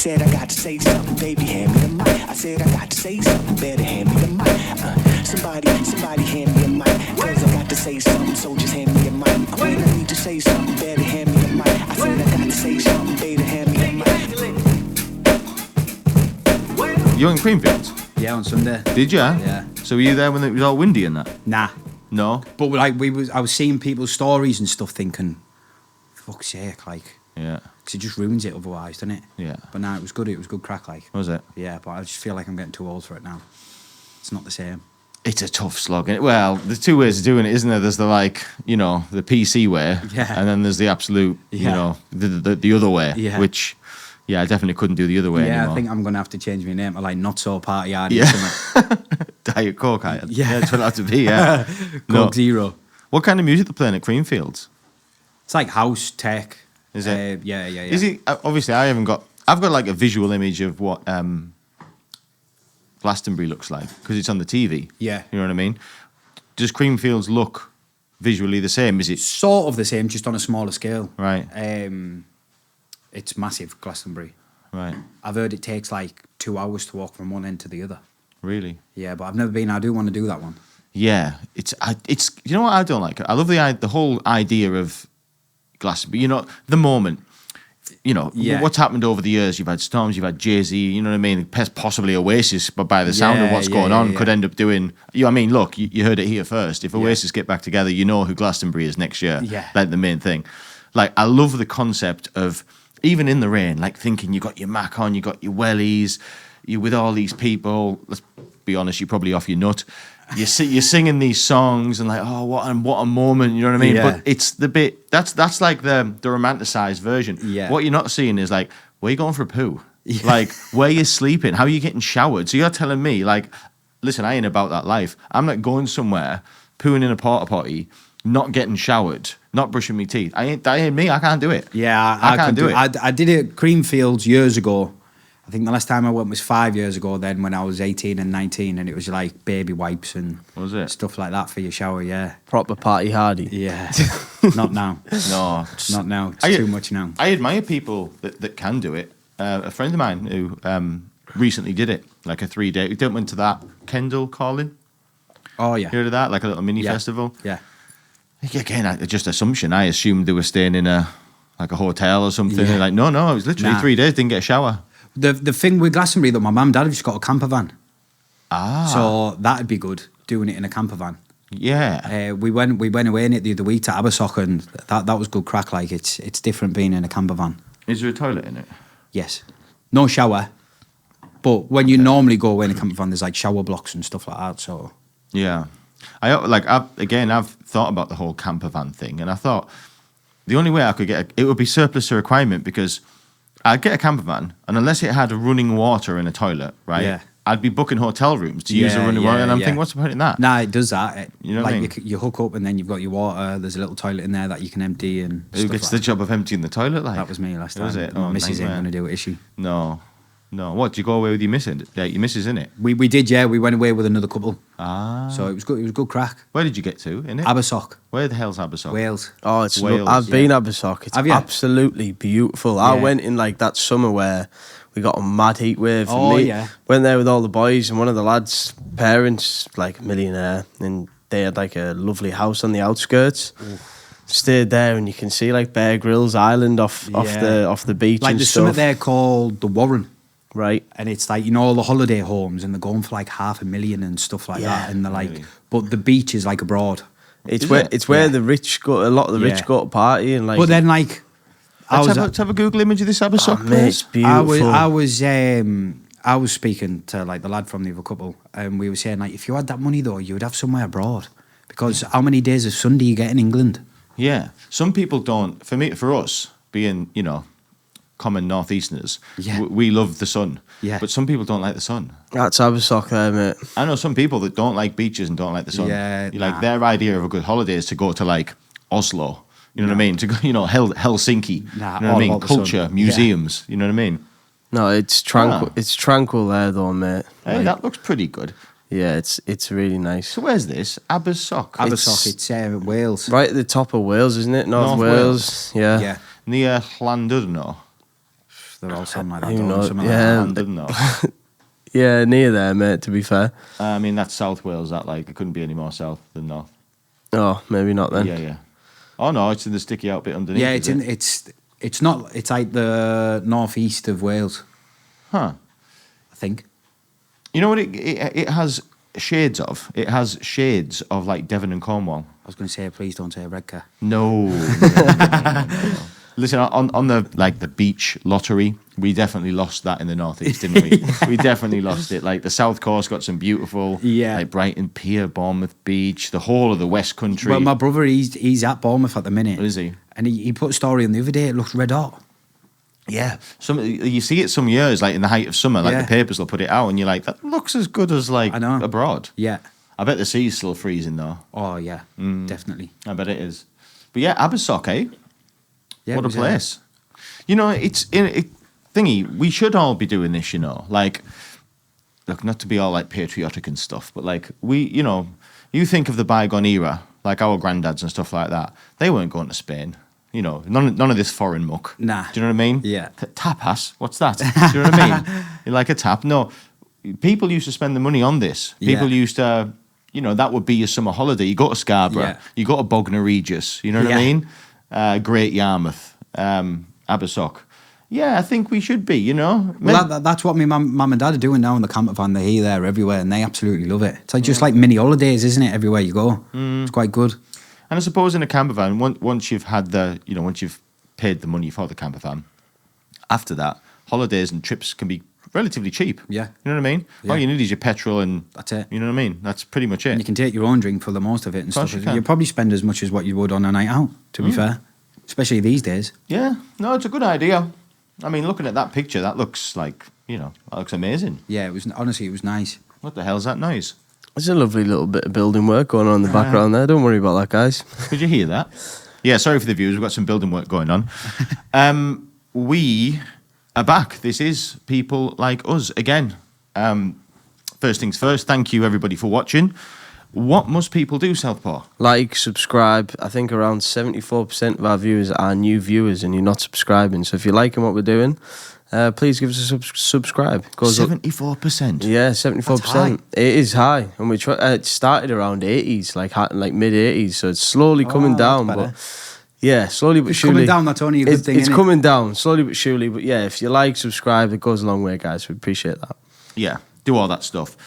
said I got to say something, baby, hand me the mic. I said I got to say something, better hand me the mic. Somebody hand me a mic, cause I got to say something, so just hand me a mic. When I need to say something, better hand me the mic. I said I got to say something, better hand me the mic. You're in Creamfields? Yeah, on Sunday. Did you? Yeah. So were you there when it was all windy and that? Nah. No? But like I was seeing people's stories and stuff thinking, fuck's sake, like... Yeah. Because it just ruins it otherwise, doesn't it? Yeah. But no, it was good. It was good crack, like. Was it? Yeah, but I just feel like I'm getting too old for it now. It's not the same. It's a tough slog. Well, there's two ways of doing it, isn't there? There's the the PC way, and then there's the absolute, the other way, which, I definitely couldn't do the other way anymore. Yeah, I think I'm gonna have to change my name to like Not So Party Hard. Yeah. Diet Coke. Yeah, it's what it have to be. Yeah, Coke Zero. What kind of music they playing at Creamfields? It's like house tech. Is it? Yeah. Is it? Obviously, I've got like a visual image of what Glastonbury looks like because it's on the TV. Yeah. You know what I mean? Does Creamfields look visually the same? Is it sort of the same, just on a smaller scale? Right. It's massive, Glastonbury. Right. I've heard it takes like 2 hours to walk from one end to the other. Really? Yeah, but I've never been. I do want to do that one. Yeah, it's you know what I don't like? I love the whole idea of Glastonbury. The moment. What's happened over the years. You've had Storms, you've had Jay-Z, you know what I mean? Possibly Oasis, but by the sound of what's going on, could end up doing... look, you heard it here first. If Oasis get back together, you know who Glastonbury is next year. Yeah. Like, the main thing. Like, I love the concept of, even in the rain, like, thinking you got your Mac on, you got your wellies, you're with all these people. Let's be honest, you're probably off your nut. You're singing these songs and like, oh, what a moment, you know what I mean? Yeah. But it's the bit that's like the romanticized version. Yeah. What you're not seeing is like, where you going for a poo? Yeah. Like, where you sleeping? How are you getting showered? So you're telling me, like, listen, I ain't about that life. I'm not going somewhere, pooing in a porta potty, not getting showered, not brushing my teeth. That ain't me. I can't do it. Yeah, I can't do it. I did it at Creamfields years ago. I think the last time I went was 5 years ago then, when I was 18 and 19, and it was like baby wipes and stuff like that for your shower, yeah. Proper party hardy. Yeah. Not now. No. Not now. It's too much now. I admire people that can do it. A friend of mine who recently did it, like a 3-day. We went to that Kendall calling. Oh, yeah. You heard of that? Like a little mini festival? Yeah. Again, just assumption. I assumed they were staying in a hotel or something. Yeah. They're like, no, it was literally 3 days, didn't get a shower. The thing with Glastonbury, though, my mum and dad have just got a camper van. Ah. So that'd be good, doing it in a camper van. Yeah. We went away in it the other week to Abersock, and that was good crack. Like, it's different being in a camper van. Is there a toilet in it? Yes. No shower. But when you normally go away in a camper van, there's like shower blocks and stuff like that, so... Yeah. I've thought about the whole camper van thing, and I thought the only way I could it would be surplus to requirement, because I'd get a camper van, and unless it had running water and a toilet, right? Yeah. I'd be booking hotel rooms to use the running water, and I'm thinking, what's the point in that? Nah, it does that. You know what I mean? You hook up, and then you've got your water. There's a little toilet in there that you can empty, and who gets the job of emptying the toilet? Like, that was me last time. Was it? My missus ain't gonna do it, is she? No. What, did you go away with your missus? Yeah, your missus, innit? We did, yeah. We went away with another couple. Ah. So it was good. It was good crack. Where did you get to? In it? Abersock. Where the hell's Abersock? Wales. Oh, it's Wales. I've been Abersock. It's Have you? absolutely beautiful. I went in like that summer where we got a mad heat wave. Oh, yeah. Went there with all the boys, and one of the lads' parents, like a millionaire, and they had like a lovely house on the outskirts. Stayed there, and you can see like Bear Grylls Island off the beach. Like and there's stuff. something there called the Warren. Right. And it's like, all the holiday homes, and they're going for like $500,000 and stuff like that. And they're like, really? But the beach is like abroad. It's where the rich go. A lot of the rich go to party, and like. But then like, Let's have a Google image of this Abersock. Mate, it's beautiful. I was speaking to like the lad from the other couple, and we were saying like, if you had that money though, you would have somewhere abroad, because how many days of sun do you get in England? Yeah, some people don't. For us, being common northeasterners, we love the sun. Yeah, but some people don't like the sun. That's Abersock there, mate. I know some people that don't like beaches and don't like the sun. Yeah, like their idea of a good holiday is to go to like Oslo. You know what I mean? To go, Helsinki. Nah, you know what I mean? Culture, museums. You know what I mean? No, it's tranquil. It's tranquil there, though, mate. Hey, that looks pretty good. Yeah, it's really nice. So where's this? Abersock. Abersock, it's Wales. Right at the top of Wales, isn't it? North Wales. Yeah. Near Llandudno. Manchester or something like that. Who don't knows? something Yeah. like that. London, no. Yeah, near there, mate. To be fair. I mean, that's South Wales. That like it couldn't be any more south than north. Oh, maybe not then. Yeah. Oh no, it's in the sticky out bit underneath. Yeah, it's not. It's like the northeast of Wales, Huh. I think. You know what it has shades of? It has shades of like Devon and Cornwall. I was going to say, please don't say Redcar. No. Listen, on the like the beach lottery, we definitely lost that in the northeast, didn't we? We definitely lost it. Like the South Coast got some beautiful, like Brighton Pier, Bournemouth Beach, the whole of the West Country. Well, my brother, he's at Bournemouth at the minute. Is he? And he put a story on the other day. It looks red hot. Yeah, you see it some years, like in the height of summer, like Yeah. the papers will put it out, and you're like, that looks as good as like I know. abroad. Yeah. I bet the sea's still freezing though. Oh yeah, definitely. I bet it is. But yeah, Abersock, eh? Yeah, What it a was, place. You know, it's thingy. We should all be doing this, you know. Like, look, not to be all like patriotic and stuff, but like you think of the bygone era, like our granddads and stuff like that. They weren't going to Spain. You know, none of this foreign muck. Nah. Do you know what I mean? Yeah. Tapas? What's that? Do you know what I mean? You like a tap? No. People used to spend the money on this. People Yeah. used to, that would be your summer holiday. You go to Scarborough. Yeah. You go to Bognor Regis. You know what I Yeah. mean? Great Yarmouth. Abersock. Yeah, I think we should be, Well, that's what my mum and dad are doing now in the camper van. They're here, there, everywhere, and they absolutely love it. It's like just like mini holidays, isn't it? Everywhere you go, it's quite good. And I suppose in a camper van, once you've had once you've paid the money for the camper van, after that, holidays and trips can be relatively cheap. Yeah. You know what I mean? Yeah. All you need is your petrol and... That's it. You know what I mean? That's pretty much it. And you can take your own drink for the most of it and Of course stuff. you can. You probably spend as much as what you would on a night out, to be fair. Especially these days. Yeah. No, it's a good idea. I mean, looking at that picture, that looks like, that looks amazing. Yeah, it was nice. What the hell's that noise? There's a lovely little bit of building work going on in the background there. Don't worry about that, guys. Could you hear that? Yeah, sorry for the viewers. We've got some building work going on. We are back. This is People Like Us again. First things first, thank you everybody for watching. What must people do, Southpaw? Like, subscribe. I think around 74% of our viewers are new viewers and you're not subscribing. So if you're liking what we're doing, please give us a subscribe. 74%? Yeah, 74%. It is high. And we it started around 80s, like mid-80s. So it's slowly coming down. But yeah, slowly but surely. Coming down, that's only a good thing, It's innit? coming down, slowly but surely. But yeah, if you like, subscribe, it goes a long way, guys. We appreciate that. Yeah, do all that stuff.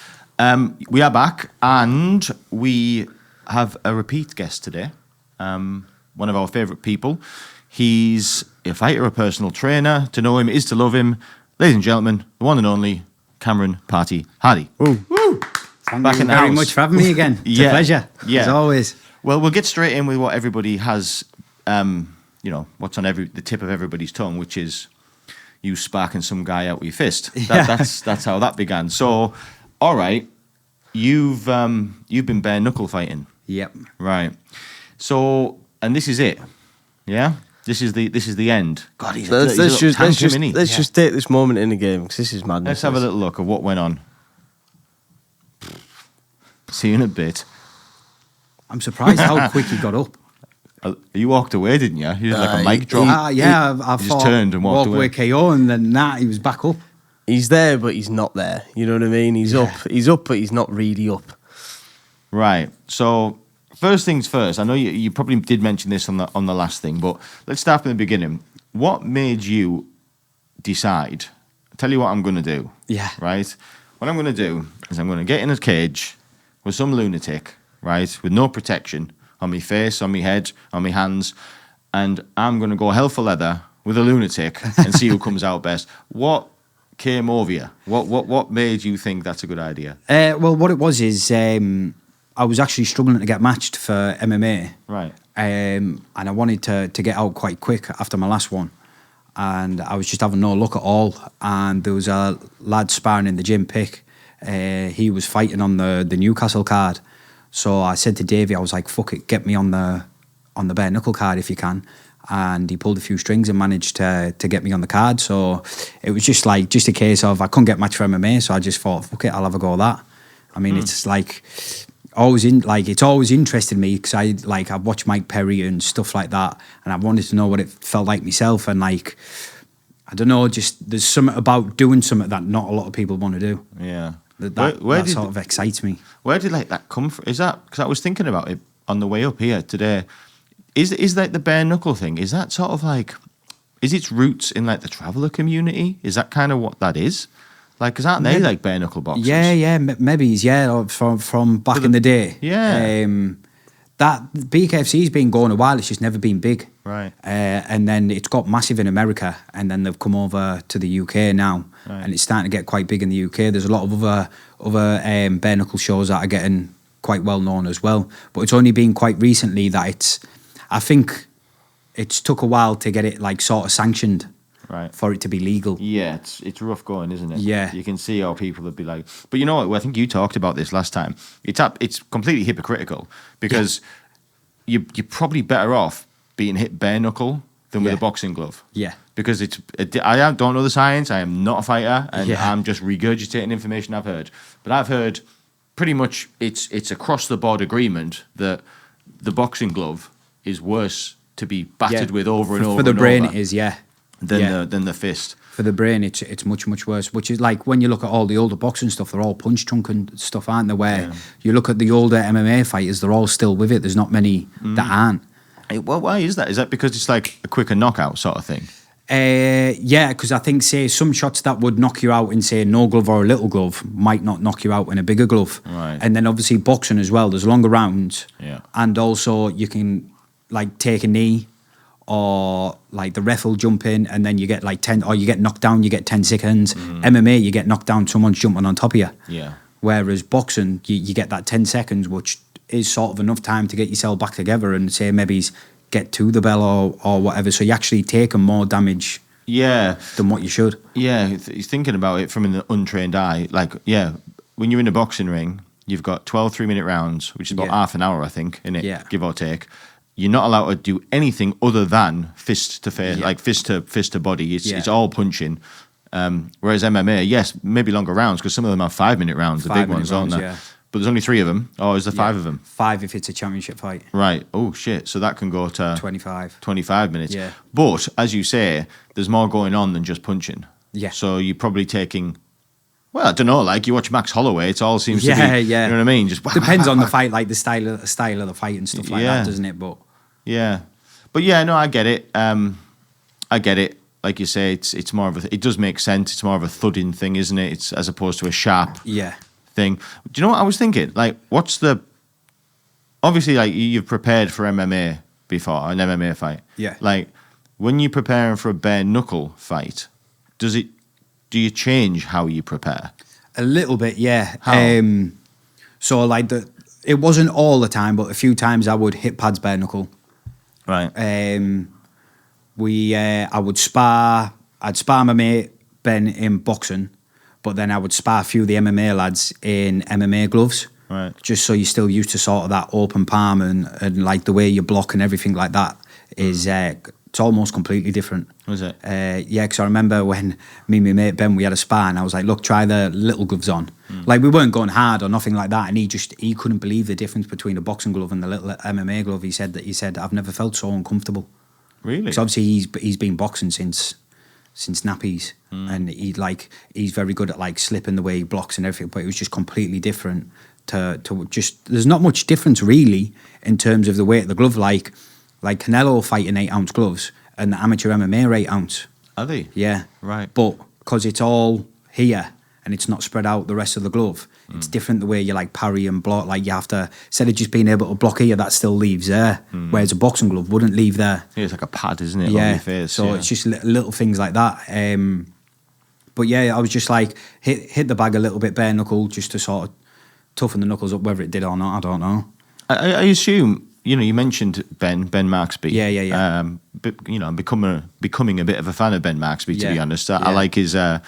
We are back and we have a repeat guest today. One of our favourite people. He's a fighter, a personal trainer. To know him is to love him. Ladies and gentlemen, the one and only Cameron Party Hardy. Woo. Thank Back you in the very house. much for having me again. It's Yeah. a pleasure, Yeah. as always. Well, we'll get straight in with what everybody has, what's on the tip of everybody's tongue, which is you sparking some guy out with your fist. That's how that began. So, all right, you've been bare-knuckle fighting. Yep. Right. So, and this is it. Yeah? This is the end. God, Let's just take this moment in the game because this is madness. Let's have a little look at what went on. See you in a bit. I'm surprised how quick he got up. You walked away, didn't you? You did like a mic drop. I You just turned and walked away. KO, and then he was back up. He's there, but he's not there. You know what I mean? He's up, but he's not really up. Right. So first things first. I know you probably did mention this on the last thing, but let's start from the beginning. What made you decide? I'll tell you what I'm going to do. Yeah. Right. What I'm going to do is I'm going to get in a cage with some lunatic, right, with no protection on my face, on my head, on my hands, and I'm going to go hell for leather with a lunatic and see who comes out best. What came over you? What made you think that's a good idea? Well, what it was is I was actually struggling to get matched for MMA. Right. And I wanted to get out quite quick after my last one. And I was just having no luck at all. And there was a lad sparring in the gym, Pick. He was fighting on the Newcastle card. So I said to Davey, I was like, fuck it, get me on the bare-knuckle card if you can. And he pulled a few strings and managed to get me on the card. So it was just a case of I couldn't get matched for MMA, so I just thought, fuck it, I'll have a go at that. I mean, it's like it's always interested me because I've watched Mike Perry and stuff like that, and I wanted to know what it felt like myself. And I don't know, just there's something about doing something that not a lot of people want to do. Yeah. That sort of excites me. Where did like that come from? Is that because I was thinking about it on the way up here today? Is like the bare knuckle thing? Is that sort of like, is its roots in like the traveller community? Is that kind of what that is? Like, because aren't they like bare knuckle boxers? Yeah, maybe, from back in the day. Yeah. That BKFC's been going a while. It's just never been big. Right. And then it's got massive in America, and then they've come over to the UK now, and it's starting to get quite big in the UK. There's a lot of other bare knuckle shows that are getting quite well known as well. But it's only been quite recently that I think it's took a while to get it like sort of sanctioned. Right. For it to be legal. Yeah, it's rough going, isn't it? Yeah. You can see how people would be like, but you know what? I think you talked about this last time. It's completely hypocritical because you're probably better off being hit bare knuckle than with a boxing glove. Yeah. Because I don't know the science. I am not a fighter, and I'm just regurgitating information I've heard. But I've heard pretty much it's across the board agreement that the boxing glove is worse to be battered with over and over. For the and brain, over. it is, Than the fist. For the brain, it's much worse. Which is like when you look at all the older boxing stuff, they're all punch drunk and stuff, aren't they? Where you look at the older MMA fighters, they're all still with it. There's not many that aren't. Well, why is that? Is that because it's like a quicker knockout sort of thing? Yeah, because I think, say, some shots that would knock you out in, say, no glove or a little glove might not knock you out in a bigger glove. Right. And then obviously boxing as well, there's longer rounds. Yeah. And also you can like take a knee, or like the ref will jump in and then you get like 10, or you get knocked down, you get 10 seconds. MMA, you get knocked down, someone's jumping on top of you. Yeah. Whereas boxing, you get that 10 seconds, which is sort of enough time to get yourself back together and say maybe get to the bell or whatever. So you actually taking more damage than what you should. Yeah, thinking about it from an untrained eye, like, when you're in a boxing ring, you've got 12 3-minute rounds, which is about half an hour, I think, innit? Yeah. Give or take. You're not allowed to do anything other than fist to face, like fist to body. It's all punching. Whereas MMA, yes, maybe longer rounds because some of them have 5-minute rounds, the big ones, aren't they? Yeah. But there's only 3 of them. Or is there 5 of them? 5 if it's a championship fight. Right. Oh shit. So that can go to 25 minutes. Yeah. But as you say, there's more going on than just punching. Yeah. So you're probably taking. Well, I don't know. Like you watch Max Holloway, it all seems to be. Yeah. You know what I mean? Just depends on the fight, like the style of the fight and stuff like that, doesn't it? But no, I get it. I get it. Like you say, it's more of it does make sense. It's more of a thudding thing, isn't it? It's as opposed to a sharp thing. Do you know what I was thinking? Like, obviously, like you've prepared for MMA before, an MMA fight. Yeah. Like when you're preparing for a bare knuckle fight, do you change how you prepare? A little bit, yeah. How? So like it wasn't all the time, but a few times I would hit pads bare knuckle. Right. I would spar. I'd spar my mate Ben in boxing, but then I would spar a few of the MMA lads in MMA gloves. Right. Just so you're still used to sort of that open palm and like the way you block and everything like that is it's almost completely different. Was it? Yeah, because I remember when me and my mate Ben, we had a spar and I was like, look, try the little gloves on. Like we weren't going hard or nothing like that, and he couldn't believe the difference between a boxing glove and the little MMA glove. He said I've never felt so uncomfortable. Really? Because obviously he's been boxing since nappies, and he's very good at like slipping the way he blocks and everything. But it was just completely different to just. There's not much difference really in terms of the weight of the glove. Like Canelo fighting 8-ounce gloves and the amateur MMA are 8 ounce. Are they? Yeah. Right. But because it's all here and it's not spread out the rest of the glove, it's different the way you like parry and block. Like you have to, instead of just being able to block here, that still leaves there. Whereas a boxing glove wouldn't leave there. Yeah, it's like a pad, isn't it? Yeah. On your face, so it's just little things like that. But yeah, I was just like hit the bag a little bit bare knuckle just to sort of toughen the knuckles up. Whether it did or not, I don't know. I assume. You know, you mentioned Ben Marksby. Yeah. But, you know, I'm becoming a bit of a fan of Ben Marksby, to be honest. I Yeah. like his. I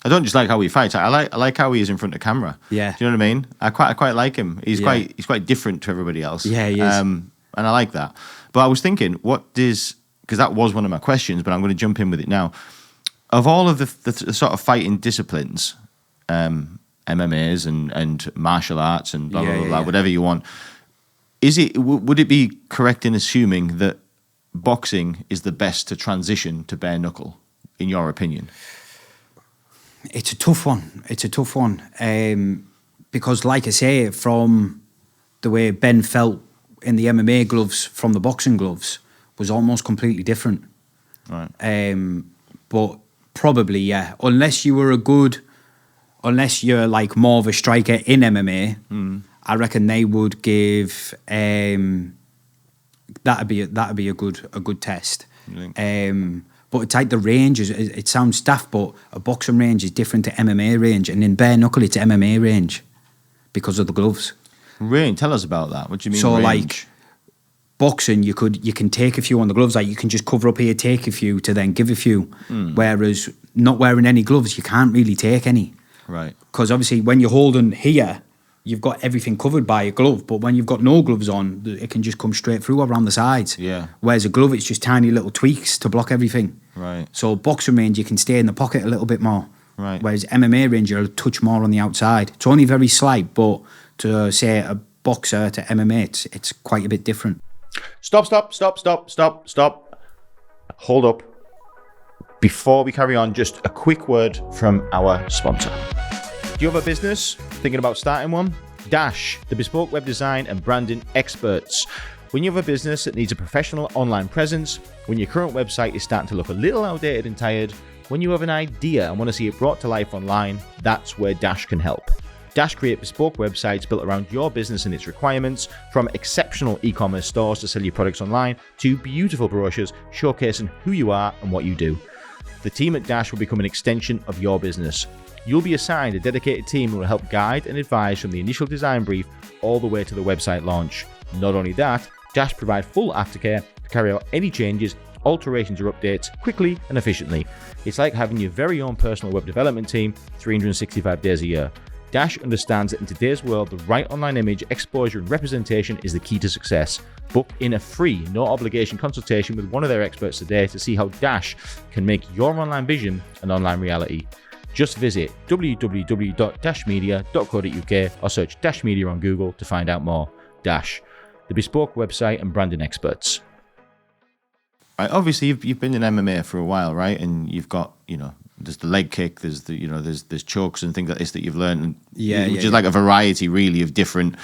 don't just like how he fights. I like how he is in front of camera. Yeah. Do you know what I mean? I quite like him. He's quite different to everybody else. Yeah, he is. And I like that. But I was thinking, because that was one of my questions, but I'm going to jump in with it now. Of all of the sort of fighting disciplines, MMAs and martial arts and blah blah blah, whatever you want. Would it be correct in assuming that boxing is the best to transition to bare knuckle? in your opinion? It's a tough one. Because, like I say, from the way Ben felt in the MMA gloves from the boxing gloves was almost completely different. Right. But probably, yeah, unless you're like more of a striker in MMA, I reckon they would give that'd be a good test. But it's like the range it sounds daft, but a boxing range is different to MMA range, and in bare knuckle it's MMA range because of the gloves. Range, tell us about that. What do you mean? So range? like boxing, you can take a few on the gloves, like you can just cover up here, take a few to then give a few. Whereas not wearing any gloves, you can't really take any. Right. Because obviously when you're holding here, you've got everything covered by a glove, but when you've got no gloves on, it can just come straight through around the sides. Yeah. Whereas a glove, it's just tiny little tweaks to block everything. Right. So boxing range, you can stay in the pocket a little bit more. Right. Whereas MMA range, you're a touch more on the outside. It's only very slight, but to say a boxer to MMA, it's quite a bit different. Stop. Hold up. Before we carry on, just a quick word from our sponsor. Do you have a business? Thinking about starting one? Dash, the bespoke web design and branding experts. When you have a business that needs a professional online presence, when your current website is starting to look a little outdated and tired, when you have an idea and want to see it brought to life online, that's where Dash can help. Dash create bespoke websites built around your business and its requirements, from exceptional e-commerce stores to sell your products online to beautiful brochures showcasing who you are and what you do. The team at Dash will become an extension of your business. You'll be assigned a dedicated team who will help guide and advise from the initial design brief all the way to the website launch. Not only that, Dash provide full aftercare to carry out any changes, alterations or updates quickly and efficiently. It's like having your very own personal web development team 365 days a year. Dash understands that in today's world, the right online image, exposure and representation is the key to success. Book in a free, no obligation consultation with one of their experts today to see how Dash can make your online vision an online reality. Just visit www.dashmedia.co.uk or search Dash Media on Google to find out more. Dash, the bespoke website and branding experts. Right, obviously, you've been in MMA for a while, right? And you've got, there's the leg kick, there's there's chokes and things like this that you've learned. Which is like a variety, really, of different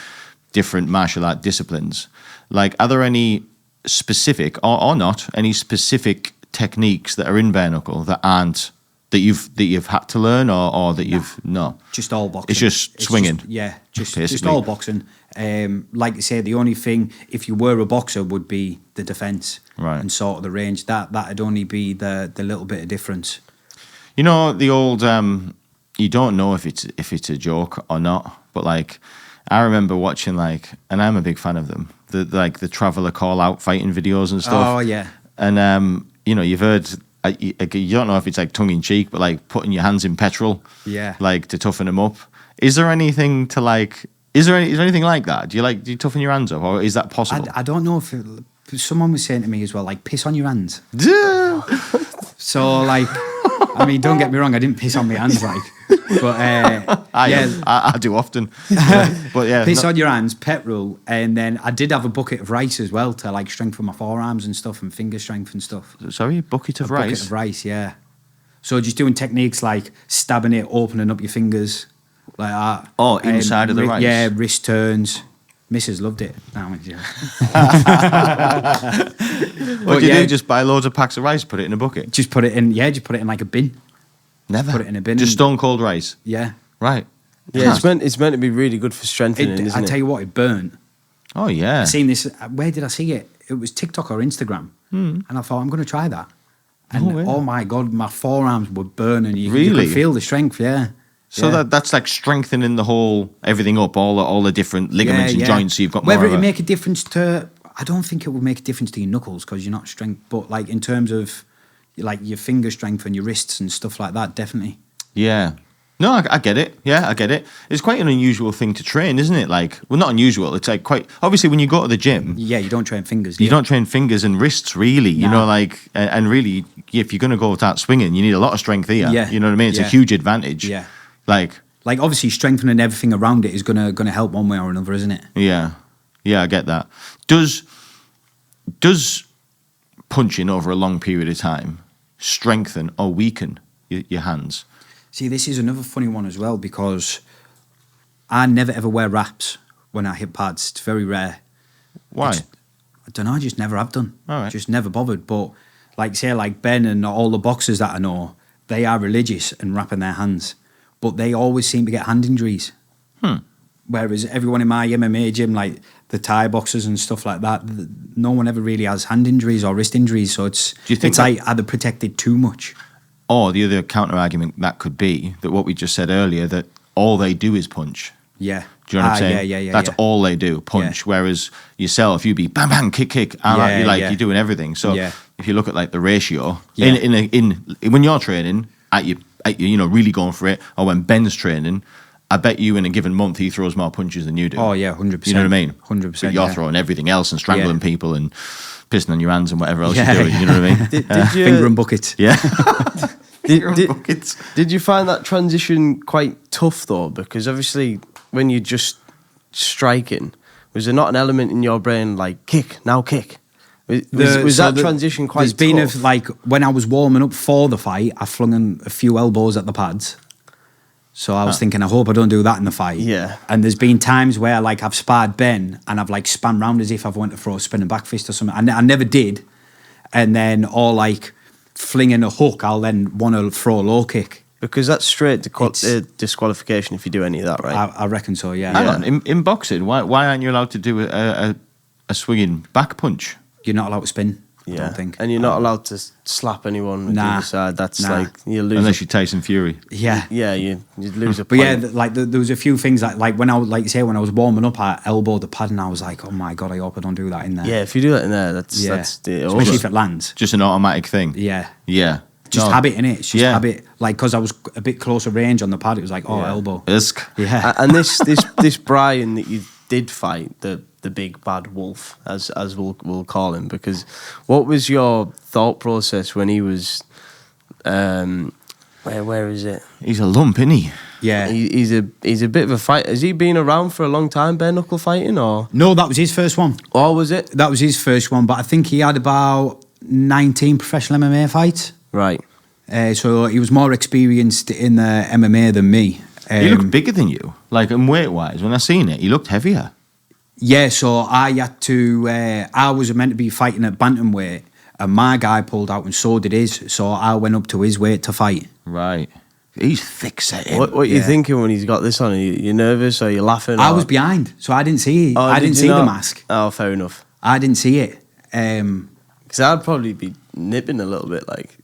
martial art disciplines. Like, are there any specific or not any specific techniques that are in bare knuckle that you've had to learn or that you've no? Just all boxing. It's just swinging. Just all boxing. Like I say, the only thing, if you were a boxer, would be the defence, right, and sort of the range. That'd only be the little bit of difference. The old you don't know if it's a joke or not, but like I remember watching and I'm a big fan of them, the Traveller call out fighting videos and stuff. Oh yeah. And you've heard. You don't know if it's like tongue in cheek, but like putting your hands in petrol, to toughen them up. Is there anything to like? Is there anything like that? Do you toughen your hands up, or is that possible? I don't know if someone was saying to me as well, like piss on your hands. So don't get me wrong, I didn't piss on my hands, but I do often. But yeah, piss on your hands, petrol, and then I did have a bucket of rice as well to strengthen my forearms and stuff and finger strength and stuff. Sorry, bucket of rice. Bucket of rice, yeah. So just doing techniques like stabbing it, opening up your fingers, like that. Oh, inside of the rice. Yeah, wrist turns. Mrs. loved it. What do you do? Just buy loads of packs of rice, put it in a bucket? Just put it in like a bin. Never. Put it in a bin. Just stone cold rice? Yeah. Right. Yeah, it's meant to be really good for strengthening, isn't it? I tell you what, it burnt. Oh, yeah. I've seen this. Where did I see it? It was TikTok or Instagram. And I thought, I'm going to try that. And oh my God, my forearms were burning. You could feel the strength, yeah. So that's like strengthening the whole, everything up, all the different ligaments and joints. So you've got whether more it make a difference to, I don't think it will make a difference to your knuckles because you're not strength, but like in terms of like your finger strength and your wrists and stuff like that, definitely. Yeah. No, I get it. Yeah, I get it. It's quite an unusual thing to train, isn't it? Like, well, not unusual. It's like quite, obviously when you go to the gym. Yeah, you don't train fingers. You don't train fingers and wrists, really. Nah. And really, if you're going to go without swinging, you need a lot of strength here. Yeah. You know what I mean? It's a huge advantage. Yeah. Like obviously strengthening everything around it is gonna help one way or another, isn't it? Yeah, I get that. Does punching over a long period of time, strengthen or weaken your hands? See, this is another funny one as well, because I never ever wear wraps when I hit pads. It's very rare. Why? I don't know, I just never have done. All right. Just never bothered. But like say like Ben and all the boxers that I know, they are religious and wrapping their hands. But they always seem to get hand injuries. Whereas everyone in my MMA gym, like the Thai boxers and stuff like that, no one ever really has hand injuries or wrist injuries. So it's like either protected too much. Or the other counter argument that could be that what we just said earlier, that all they do is punch. Yeah. Do you know what I'm saying? Yeah. That's all they do, punch. Yeah. Whereas yourself, you be bang, bang, kick, you're doing everything. So if you look at like the ratio, in when you're training, at you really going for it, or when Ben's training, I bet you in a given month he throws more punches than you do. Oh yeah, 100%. You know what I mean? 100%. But you're throwing everything else and strangling people and pissing on your hands and whatever else you're doing. You know what I mean? Did you, finger and buckets. Yeah. Did you find that transition quite tough though? Because obviously, when you're just striking, was there not an element in your brain like kick, now kick? Was that transition quite tough? There's been like when I was warming up for the fight, I flung in a few elbows at the pads. So I was thinking, I hope I don't do that in the fight. Yeah. And there's been times where like I've sparred Ben and I've like spun round as if I've went to throw a spinning back fist or something. I never did. And then, or like flinging a hook, I'll then want to throw a low kick. Because that's straight disqualification if you do any of that, right? I reckon so, yeah. Hang on, in boxing, why aren't you allowed to do a swinging back punch? You're not allowed to spin, I don't think. And you're not allowed to slap anyone with the other side. That's like, you lose. Unless you're Tyson Fury. Yeah. Yeah, you lose a But point. yeah, like there was a few things like when I was, like you say, when I was warming up, I elbowed the pad and I was like, oh my God, I hope I don't do that in there. Yeah, if you do that in there, that's especially if it lands. Just an automatic thing. Yeah. Yeah. Just habit, innit? It's just habit. Like, because I was a bit closer range on the pad, it was like, elbow. Isk. Yeah. And this Brian that you did fight, the big bad wolf, as we'll call him, because what was your thought process when he was, where is it? He's a lump, isn't he? Yeah. He's a bit of a fighter. Has he been around for a long time, bare-knuckle fighting, or? No, that was his first one. Oh, was it? That was his first one, but I think he had about 19 professional MMA fights. Right. So he was more experienced in the MMA than me. He looked bigger than you, like in weight-wise. When I seen it, he looked heavier. Yeah, so I had to. I was meant to be fighting at bantamweight, and my guy pulled out, and so did his. So I went up to his weight to fight. Right. He's thick set. What are you thinking when he's got this on? Are you nervous or are you laughing? I was behind, so I didn't see. Oh, I didn't see the mask. Oh, fair enough. I didn't see it. Because I'd probably be nipping a little bit, like.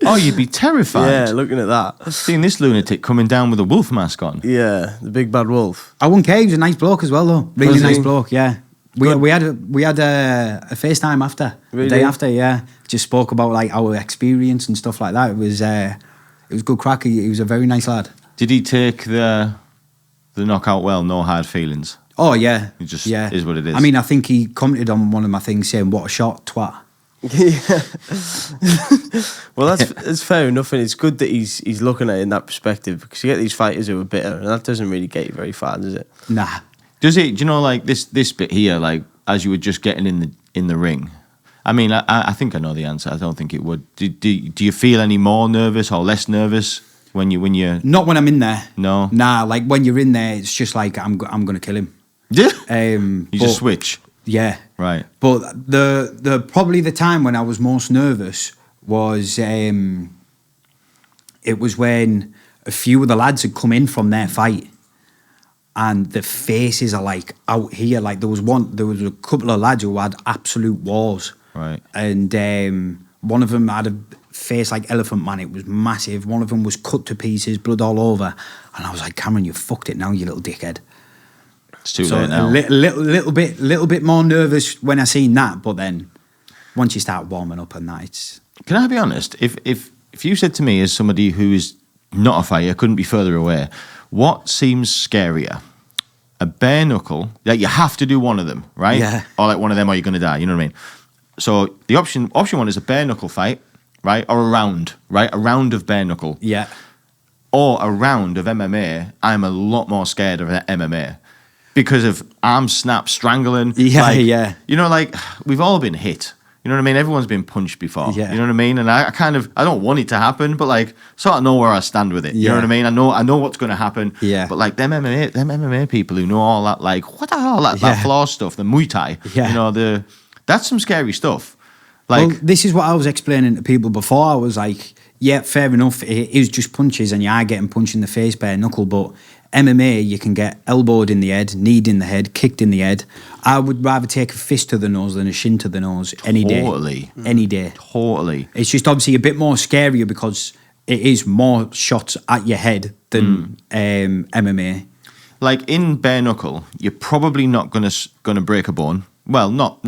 Oh, you'd be terrified. Yeah, looking at that. Seeing this lunatic coming down with a wolf mask on. Yeah, the big bad wolf. I wouldn't care. He was a nice bloke as well, though. Really nice bloke. Yeah. We had a FaceTime after. Really? The day after. Yeah. Just spoke about like our experience and stuff like that. It was good crack. He was a very nice lad. Did he take the knockout well? No hard feelings. Oh yeah. It just is what it is. I mean, I think he commented on one of my things saying, "What a shot, twat." Yeah. Well, that's fair enough, and it's good that he's looking at it in that perspective, because you get these fighters who are bitter, and that doesn't really get you very far, does it? Nah. Does it? Do you know, like this bit here, like as you were just getting in the ring? I mean, I think I know the answer. I don't think it would. Do you feel any more nervous or less nervous when you're? Not when I'm in there. No. Nah, like when you're in there, it's just like I'm gonna kill him. Yeah. You just switch. Yeah. Right. But the probably the time when I was most nervous was it was when a few of the lads had come in from their fight, and the faces are like out here. Like there was a couple of lads who had absolute wars. Right. And one of them had a face like Elephant Man. It was massive. One of them was cut to pieces, blood all over. And I was like, Cameron, you fucked it now, you little dickhead. It's too late now. Little bit more nervous when I seen that, but then once you start warming up and that, it's. Can I be honest? If you said to me as somebody who is not a fighter, couldn't be further away, what seems scarier? A bare knuckle, like you have to do one of them, right? Yeah. Or like one of them, or you're going to die. You know what I mean? So the option one is a bare knuckle fight, right? Or a round, right? A round of bare knuckle. Yeah. Or a round of MMA. I'm a lot more scared of MMA. Because of arm snap, strangling. Yeah, like, yeah. You know, like, we've all been hit. You know what I mean? Everyone's been punched before. Yeah. You know what I mean? And I don't want it to happen, but like sort of know where I stand with it. You know what I mean? I know what's going to happen. Yeah. But like them MMA people who know all that, like what the hell, that floor stuff, the Muay Thai. Yeah. You know, that's some scary stuff. Like, well, this is what I was explaining to people before. I was like, yeah, fair enough. It is just punches, and you are getting punched in the face, bare knuckle. But MMA, you can get elbowed in the head, kneed in the head, kicked in the head. I would rather take a fist to the nose than a shin to the nose any day. Any day. Totally. It's just obviously a bit more scarier because it is more shots at your head than MMA. Like in bare knuckle, you're probably not gonna break a bone. Well, not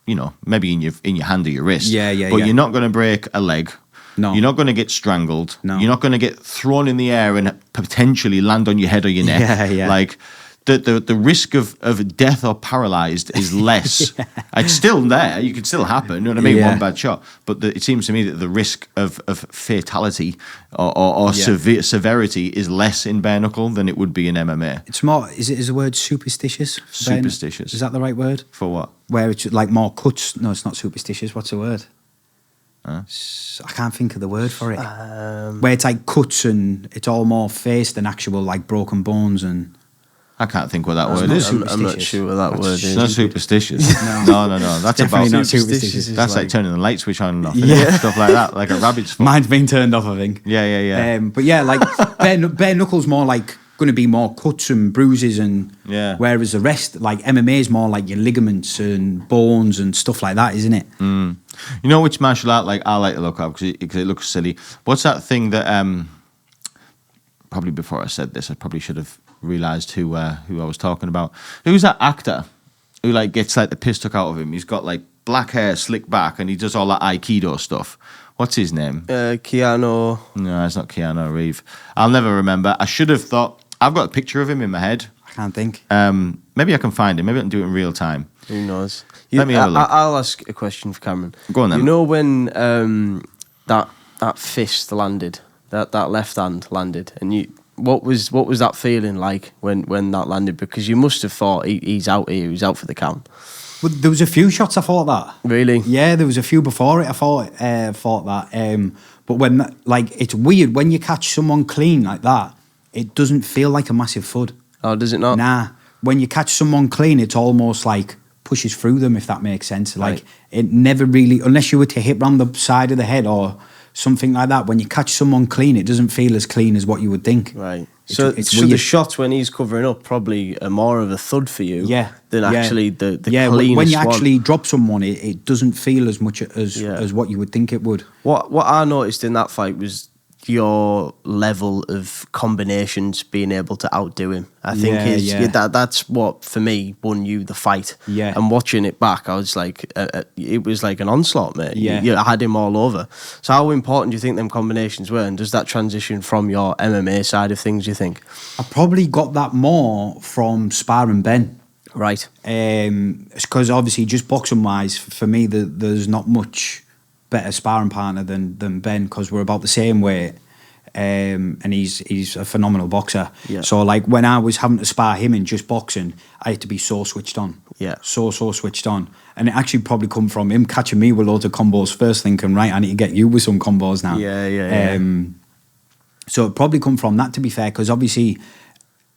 you know, maybe in your hand or your wrist. Yeah. But you're not gonna break a leg. No. You're not going to get strangled. No. You're not going to get thrown in the air and potentially land on your head or your neck. Yeah. Like the risk of death or paralyzed is less. It's still there. You could still happen. You know what I mean? Yeah. One bad shot. But it seems to me that the risk of fatality or severity is less in bare knuckle than it would be in MMA. It's more, is the word superstitious? Superstitious. Is that the right word? For what? Where it's like more cuts. No, it's not superstitious. What's the word? I can't think of the word for it. Where it's like cuts and it's all more face than actual like broken bones and. I can't think what that word not is. I'm not sure what that word It's is. not superstitious. No. That's Definitely about not superstitious. That's like turning the light switch on and off. Yeah. Stuff like that, like a rabbit's foot. Mine's been turned off, I think. Yeah. But yeah, like bare knuckles more like going to be more cuts and bruises and whereas the rest, like MMA is more like your ligaments and bones and stuff like that, isn't it? You know which martial art like I like to look up because it looks silly. What's that thing that probably before I said this, I probably should have realised who I was talking about. Who's that actor who like gets like the piss took out of him? He's got like black hair, slick back, and he does all that Aikido stuff. What's his name? Keanu. No, it's not Keanu Reeves. I'll never remember. I should have thought. I've got a picture of him in my head. I can't think. Maybe I can find him. Maybe I can do it in real time. Who knows? Let me have a look. I'll ask a question for Cameron. Go on then. You know when that fist landed, that left hand landed, and what was that feeling like when that landed? Because you must have thought he's out here, he's out for the count. Well, there was a few shots I thought that. Really? Yeah, there was a few before it. I thought that. But when it's weird when you catch someone clean like that, it doesn't feel like a massive thud. Oh, does it not? Nah. When you catch someone clean, it's almost like pushes through them, if that makes sense. Like Right. it never really, unless you were to hit round the side of the head or something like that. When you catch someone clean, it doesn't feel as clean as what you would think. Right. It's So weird. the shots when he's covering up probably are more of a thud for you than actually the cleanest when you one. actually drop someone, it doesn't feel as much as what you would think it would. What I noticed in that fight was your level of combinations being able to outdo him. I think that's what for me won you the fight. Yeah. And watching it back, I was like, it was like an onslaught, mate. Yeah. You had him all over. So how important do you think them combinations were? And does that transition from your MMA side of things, do you think? I probably got that more from sparring Ben. Right. Because obviously, just boxing wise, for me, there's not much better sparring partner than Ben because we're about the same weight, and he's a phenomenal boxer. Yeah. So like when I was having to spar him in just boxing, I had to be so switched on. Yeah. So switched on, and it actually probably come from him catching me with loads of combos first, thinking right, I need to get you with some combos now. Yeah. So it probably come from that, to be fair, because obviously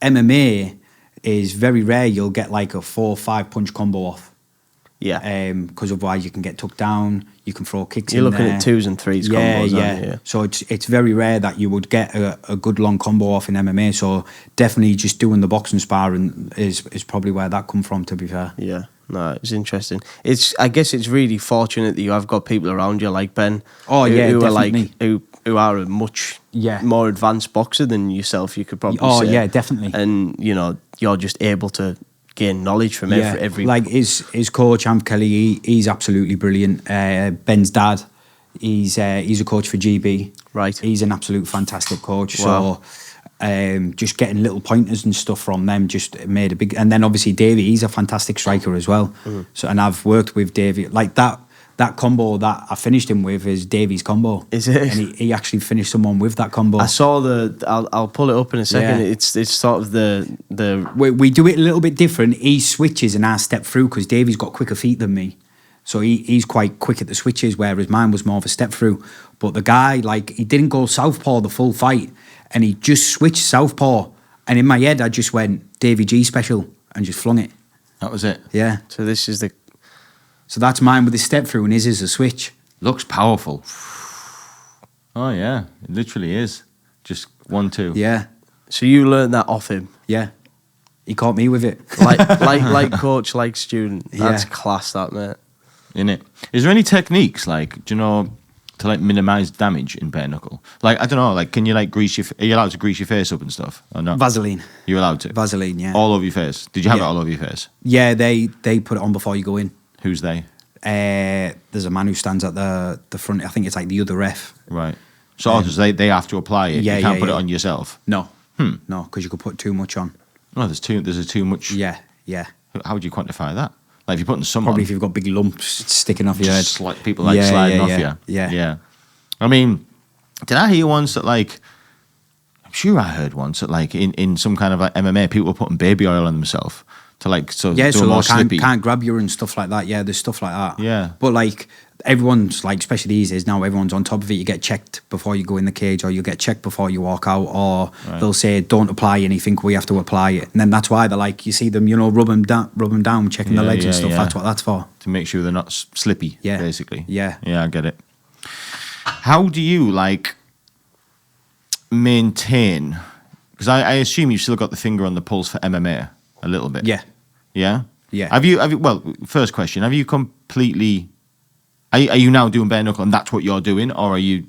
MMA is very rare. You'll get like a 4 or 5 punch combo off. Yeah. Because otherwise you can get tucked down, you can throw kicks You're in looking there. at 2s and 3s combos, aren't you? So it's very rare that you would get a good long combo off in MMA. So definitely just doing the boxing sparring is probably where that come from, to be fair. Yeah. No, it's interesting. I guess it's really fortunate that you have got people around you like Ben. Oh, yeah, who definitely. are like who are a much more advanced boxer than yourself. You could probably say. Oh yeah, definitely. And you're just able to gain knowledge from every. Like his coach Amp Kelly, he's absolutely brilliant. Ben's dad, he's a coach for GB. Right. He's an absolute fantastic coach. Wow. So just getting little pointers and stuff from them just made a big. And then obviously Davey, he's a fantastic striker as well. So and I've worked with Davey like that. That combo that I finished him with is Davey's combo. Is it? And he actually finished someone with that combo. I saw I'll pull it up in a second. Yeah. It's sort of the. We do it a little bit different. He switches and I step through because Davey's got quicker feet than me. So he's quite quick at the switches, whereas mine was more of a step through. But the guy, like, he didn't go southpaw the full fight, and he just switched southpaw. And in my head, I just went Davy G special and just flung it. That was it. Yeah. So this is the... So that's mine with the step through, and his is a switch. Looks powerful. Oh yeah, it literally is. Just 1, 2. Yeah. So you learned that off him? Yeah. He caught me with it. Like coach, like student. That's class, that, mate. In it. Is there any techniques, like, do you know, to like minimize damage in bare knuckle? Like, I don't know, like, can you like grease your... Are you allowed to grease your face up and stuff or not? Vaseline. You're allowed to? Vaseline, yeah. All over your face? Did you have it Yeah. all over your face? Yeah, they put it on before you go in. Who's they? There's a man who stands at the front. I think it's like the other ref. Right. So they have to apply it. Yeah, you can't yeah, put it yeah. on yourself. No. No, because you could put too much on. No, there's too much. Yeah, yeah. How would you quantify that? Like if you're putting some Probably on, if you've got big lumps sticking off your head. just like people like sliding off you. Yeah. I mean, did I hear once that like, I'm sure I heard once that like in some kind of like MMA, people were putting baby oil on themselves to like do more they slippy. can't grab you and stuff like that. Yeah, there's stuff like that. Yeah. But like everyone's like, especially these days now, everyone's on top of it. You get checked before you go in the cage, or you get checked before you walk out, or they'll say don't apply anything. We have to apply it, and then that's why they're like, you see them, rub them down, checking the legs and stuff. That's what that's for. To make sure they're not slippy. Yeah. Basically. Yeah. Yeah, I get it. How do you like maintain? Because I assume you've still got the finger on the pulse for MMA a little bit. Yeah. Yeah. Yeah. Have you? Well, first question: have you completely? Are you now doing bare knuckle, and that's what you're doing, or are you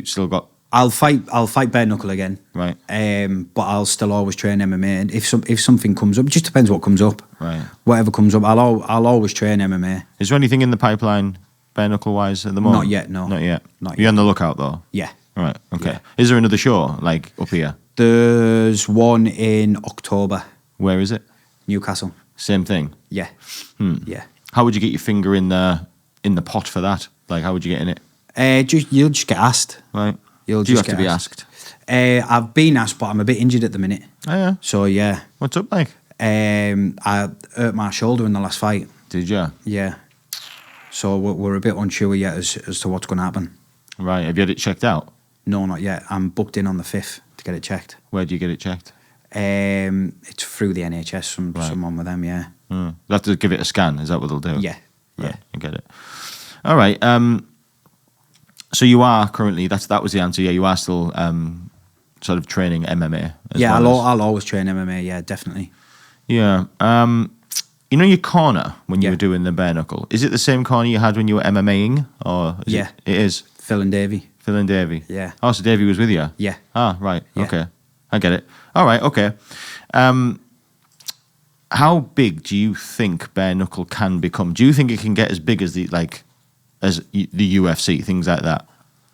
still got? I'll fight bare knuckle again. Right. But I'll still always train MMA, and if something comes up, it just depends what comes up. Right. Whatever comes up, I'll always train MMA. Is there anything in the pipeline, bare knuckle wise, at the moment? Not yet. No. Not yet. Not You're yet. on the lookout though. Yeah. Right. Okay. Yeah. Is there another show like up here? There's one in October, Where is it? Newcastle. Same thing. Yeah. Yeah. How would you get your finger in the pot for that? Like, how would you get in it? You'll just get asked. Right. You'll Do you just have to get be asked. asked? I've been asked, but I'm a bit injured at the minute. Oh yeah. So yeah. What's up, like? I hurt my shoulder in the last fight. Did you? Yeah. So we're a bit unsure yet as to what's going to happen. Right. Have you had it checked out? No, not yet. I'm booked in on the 5th to get it checked. Where do you get it checked? It's through the NHS from Right. someone with them, yeah. They'll have to give it a scan. Is that what they'll do? Yeah. Right, Yeah. I get it. All right. So you are currently. That was the answer. Yeah, you are still sort of training MMA. Yeah, well I'll always train MMA, yeah, definitely. Yeah. You know your corner when you Yeah. were doing the bare knuckle. Is it the same corner you had when you were MMAing, or is Yeah. it is Phil and Davey. Phil and Davey? Yeah. Oh, so Davey was with you. Yeah. Ah, right. Yeah. Okay, I get it. All right. Okay. How big do you think bare knuckle can become? Do you think it can get as big as the UFC, things like that?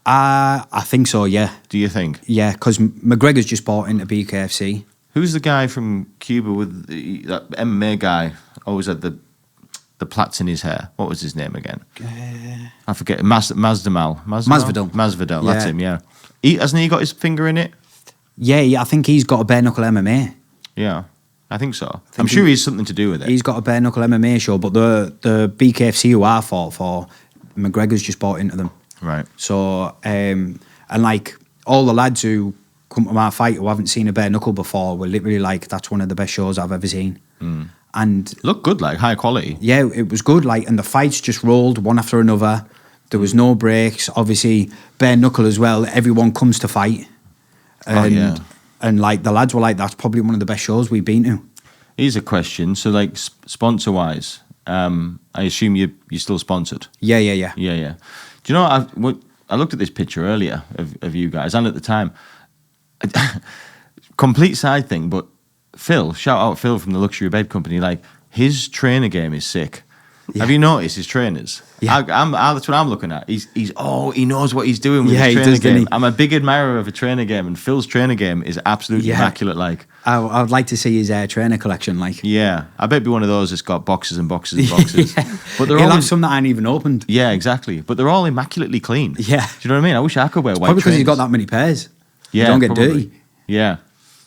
I think so, yeah. Do you think? Yeah, because McGregor's just bought into BKFC. Who's the guy from Cuba with that MMA guy? Always had the plaits in his hair. What was his name again? I forget. Masvidal. Masvidal. That's Yeah. him. Yeah. Hasn't he got his finger in it? Yeah, I think he's got a bare knuckle MMA. Yeah, I think so. I'm sure he's something to do with it. He's got a bare knuckle MMA show, but the BKFC who I fought for, McGregor's just bought into them. Right. So, and like all the lads who come to my fight who haven't seen a bare knuckle before were literally like, that's one of the best shows I've ever seen. And Look good, like high quality. yeah, it was good. Like, and the fights just rolled one after another. There was no breaks. Obviously, bare knuckle as well. Everyone comes to fight. And, yeah. And like the lads were like, that's probably one of the best shows we've been to. Here's a question. So, like, sponsor wise, I assume you're still sponsored. Yeah. Yeah, yeah. Do you know? I looked at this picture earlier of you guys, and at the time, complete side thing, but Phil, shout out Phil from the Luxury Bed Company. Like, his trainer game is sick. Yeah. Have you noticed his trainers? Yeah. That's what I'm looking at. He knows what he's doing with Yeah, his he trainer does, doesn't game. he? I'm a big admirer of a trainer game, and Phil's trainer game is absolutely Yeah. immaculate. Like, I would like to see his trainer collection. Like, yeah, I bet it'd be one of those that's got boxes and boxes and boxes. Yeah. But they're he'll all have some that I ain't even opened. yeah, exactly. But they're all immaculately clean. Yeah. Do you know what I mean? I wish I could wear white. Probably because he's got trainers. that many pairs. Yeah, They don't get probably. dirty. Yeah.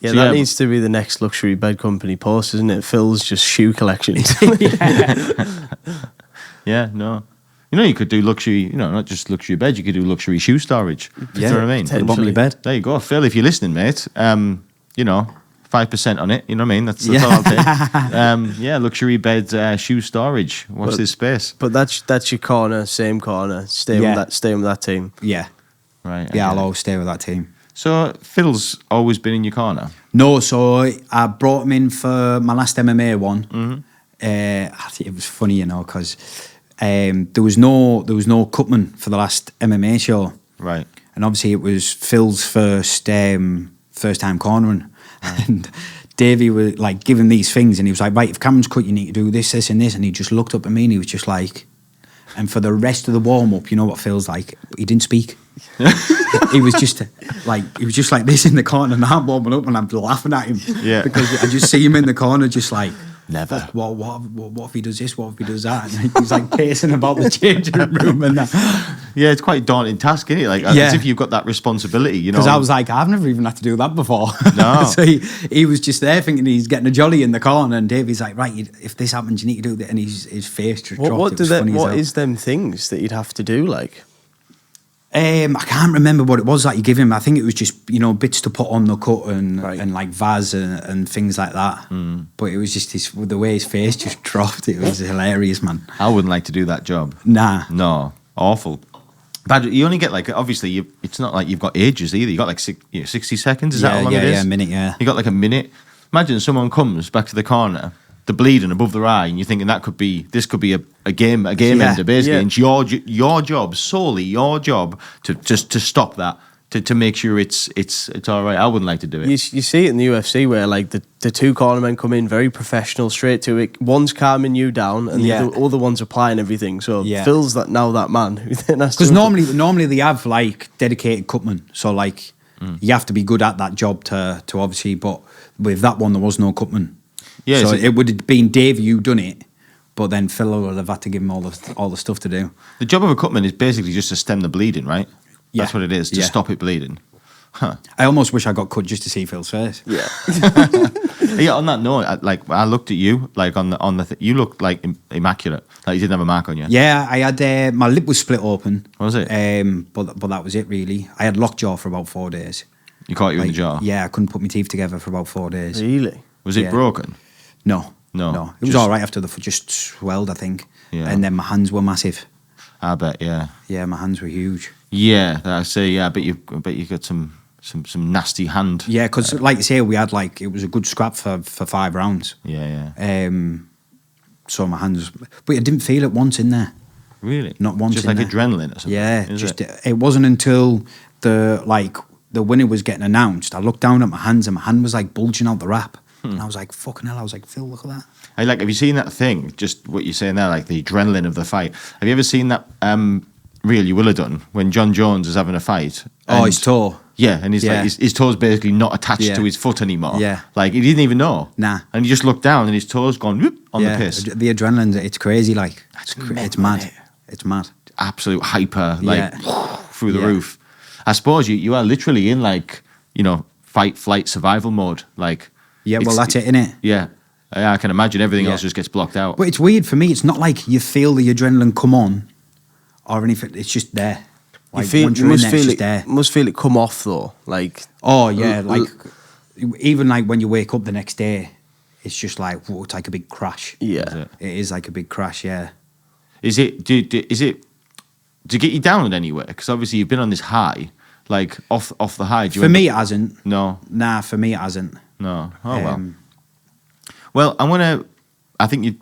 Yeah, So, that needs to be the next Luxury Bed Company post, isn't it? Phil's just shoe collections. Yeah, no. You know, you could do luxury, you know, not just luxury beds, you could do luxury shoe storage. Yeah, You know what I mean? Put them on your bed. There you go. Phil, if you're listening, mate, you know, 5% on it, you know what I mean? That's all I'll take. Yeah, luxury bed, shoe storage. What's this space? But that's your corner, same corner. Staying with that team. Yeah. Right. Yeah, I'll always stay with that team. So Phil's always been in your corner? No, so I brought him in for my last MMA one. Mm-hmm. It was funny, you know, because there was no cutman for the last MMA show. Right. And obviously it was Phil's first time cornering. Right. And Davey was like giving these things and he was like, right, if Cameron's cut, you need to do this, this and this. And he just looked up at me and he was just like, and for the rest of the warm-up, you know what Phil's like? He didn't speak. he was just like this in the corner and I'm warming up and I'm laughing at him. Yeah. Because I just see him in the corner just like, never. What if he does this? What if he does that? And he's like pacing about the changing room and that. Yeah, it's quite a daunting task, isn't it? Like, as if you've got that responsibility, you know. Because I was like, I've never even had to do that before. No. So he was just there thinking he's getting a jolly in the corner, and Davey's like, right, if this happens, you need to do that. And his face just dropped. What is them things that you'd have to do, like? I can't remember what it was that you give him. I think it was just, you know, bits to put on the cut and like vase and things like that. Mm. But it was just the way his face just dropped. It was hilarious, man. I wouldn't like to do that job. Nah. No. Awful. But you only get like, obviously, it's not like you've got ages either. You got like 60 seconds. Is that how long it is? Yeah, a minute, yeah. You got like a minute. Imagine someone comes back to the corner, the bleeding above their eye, and you're thinking this could be a game ender, basically. Yeah. And it's your job, solely your job, to just to stop that, to make sure it's all right. I wouldn't like to do it. You see it in the UFC where like the two cornermen come in very professional, straight to it. One's calming you down, and the other one's applying everything. So Phil's that man who then has to. Because normally they have like dedicated cutmen, so like you have to be good at that job to obviously. But with that one, there was no cutman. Yeah, so it would have been Dave who done it, but then Phil would have had to give him all the stuff to do. The job of a cutman is basically just to stem the bleeding, right? Yeah. That's what it is, to stop it bleeding. Huh. I almost wish I got cut just to see Phil's face. Yeah. Yeah. On that note, I looked at you like on the you looked like immaculate. Like you didn't have a mark on you. Yeah, I had my lip was split open. Was it? But that was it really. I had lockjaw for about 4 days. You caught you in the jaw. Yeah, I couldn't put my teeth together for about 4 days. Really? Was it broken? No. It was all right after the foot just swelled, I think. Yeah. And then my hands were massive. I bet, yeah. Yeah, my hands were huge. Yeah, I say, yeah. I bet you got some nasty hand. Yeah, because like you say, we had it was a good scrap for 5 rounds. Yeah. So my hands, but I didn't feel it once in there. Really? Not once. Just in like there. adrenaline or something. Yeah, it wasn't until the winner was getting announced. I looked down at my hands and my hand was like bulging out the wrap. And I was like, fucking hell. I was like, Phil, look at that. Have you seen that thing? Just what you're saying there, like the adrenaline of the fight. Have you ever seen that reel you will have done when John Jones is having a fight? His toe. Yeah, and like his toe's basically not attached to his foot anymore. Yeah. Like he didn't even know. Nah. And he just looked down and his toe's gone whoop on the piss. The adrenaline, it's crazy. Like it's mad. It's mad. Absolute hyper, through the roof. I suppose you are literally in fight, flight, survival mode. Like. Yeah, well, that's it, innit? Yeah. I can imagine everything else just gets blocked out. But it's weird for me. It's not like you feel the adrenaline come on or anything. It's just there. Like, you must feel it come off, though. Like, oh, yeah. Even like when you wake up the next day, it's just like, whoa, it's like a big crash. Yeah. It is like a big crash, yeah. Is it to get you down in any way? Because obviously you've been on this high, like off the high. For me, it hasn't. No. Nah, for me, it hasn't. No. Oh, well. Well, I think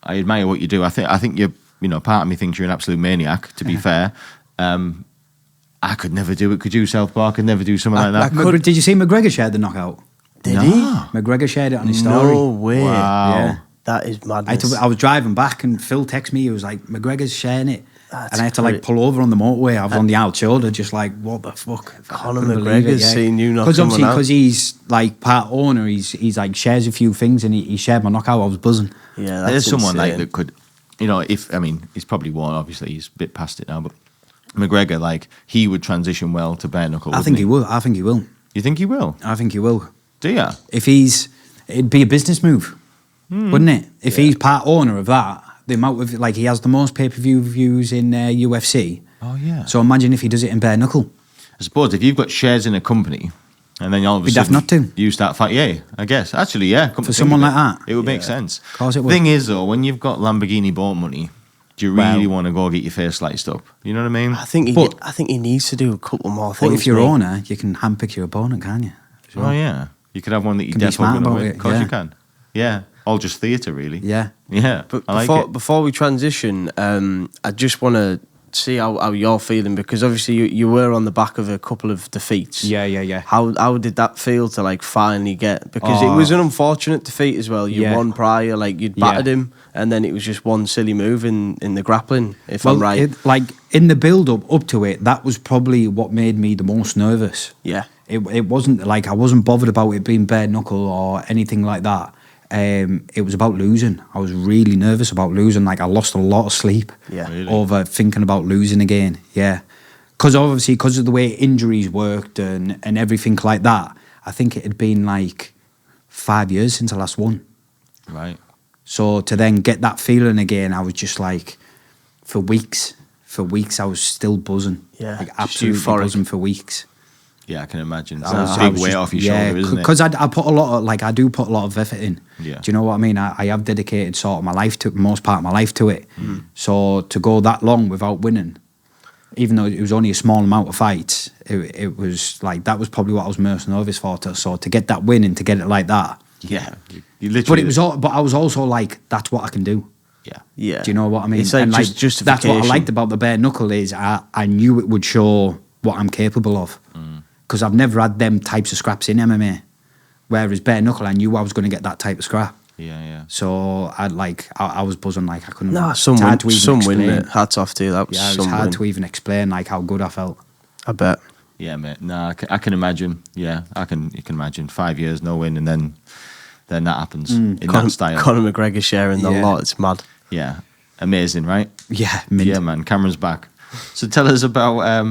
I admire what you do. I think you're, part of me thinks you're an absolute maniac, to be fair. I could never do it. Could you, South Park? Could never do something like that. Did you see McGregor shared the knockout? Did he? McGregor shared it on his story. No way. Wow. Yeah. That is madness. I was driving back and Phil texted me. He was like, McGregor's sharing it. That's and I had to pull over on the motorway. I was on the out shoulder, just like, what the fuck? Conor McGregor's seen you knock someone out. Because he's like part owner, he's like shares a few things and he shared my knockout. I was buzzing. Yeah, that's there's someone insane. that could, he's probably won. Obviously, he's a bit past it now, but McGregor, he would transition well to bare-knuckle. I think he will. I think he will. You think he will? I think he will. Do you? It'd be a business move, wouldn't it? If he's part owner of that, The amount of, like, he has the most pay-per-view views in UFC. Oh, yeah. So imagine if he does it in bare knuckle. I suppose if you've got shares in a company and then all of a Be daft sudden not to. you start fight, yeah, I guess. Actually, yeah. come to For think someone of like that. It would make sense. Of course it would. Thing is, though, when you've got Lamborghini boat money, do you really want to go get your face sliced up? You know what I mean? I think he needs to do a couple more But things. if you're mate. owner, you can handpick your opponent, can't you? As well. Oh, yeah. You could have one that you Can be def smart up and about away. it, Of course yeah. you can. Yeah. All just theatre, really. Yeah. Yeah. But I like before, it. before we transition, I just want to see how you're feeling, because obviously you were on the back of a couple of defeats. Yeah. How did that feel to like finally get? Because it was an unfortunate defeat as well. You Yeah. won prior, like you'd battered him, and then it was just one silly move in the grappling. If I'm right, like in the build up to it, that was probably what made me the most nervous. yeah. It wasn't like I wasn't bothered about it being bare knuckle or anything like that. It was about losing. I was really nervous about losing. Like I lost a lot of sleep Yeah. Really? over thinking about losing again. Yeah, because of the way injuries worked and everything like that. I think it had been like 5 years since I last won. Right. So to then get that feeling again, I was just like, for weeks I was still buzzing. Yeah, Like just absolutely euphoric. buzzing for weeks. Yeah, I can imagine. It's I a was big just- weight off your shoulder, isn't it? Because I put a lot of, like, I do put a lot of effort in. Yeah. Do you know what I mean? I have dedicated sort of my life to, most part of my life to it. Mm. So to go that long without winning, even though it was only a small amount of fights, it was like, that was probably what I was most nervous for. So to get that win and to get it like that. Yeah. You literally. But it was all, but I was also like, that's what I can do. Yeah. Yeah. Do you know what I mean? It's like And just justification. that's what I liked about the bare knuckle is I knew it would show what I'm capable of. Because I've never had them types of scraps in MMA. Whereas bare knuckle, I knew I was going to get that type of scrap. Yeah. So I was buzzing, like I couldn't. Nah, it's some hard to even win, explain. mate. Hats off to you. That was Yeah, it some was hard win. to even explain like how good I felt. I bet. Yeah, mate. No, I can imagine. Yeah, you can imagine 5 years no win, and then that happens in that style. Conor McGregor sharing the Yeah. lot. It's mad. Yeah, amazing, right? Yeah, mint. Yeah, man. Cameron's back. So tell us about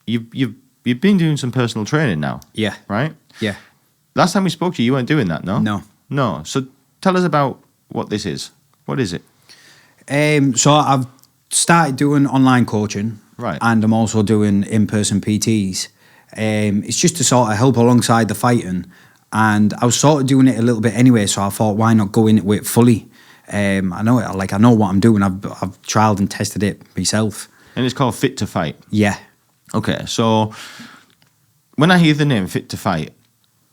you've been doing some personal training now, Yeah, right? yeah. Last time we spoke to you, you weren't doing that, no? No. So tell us about what this is. What is it? So I've started doing online coaching, Right. and I'm also doing in-person PTs. It's just to sort of help alongside the fighting, and I was sort of doing it a little bit anyway. So I thought, why not go into it fully? I know it, like I know what I'm doing. I've trialed and tested it myself. And it's called Fit to Fight. Yeah, Okay, so when I hear the name Fit to Fight,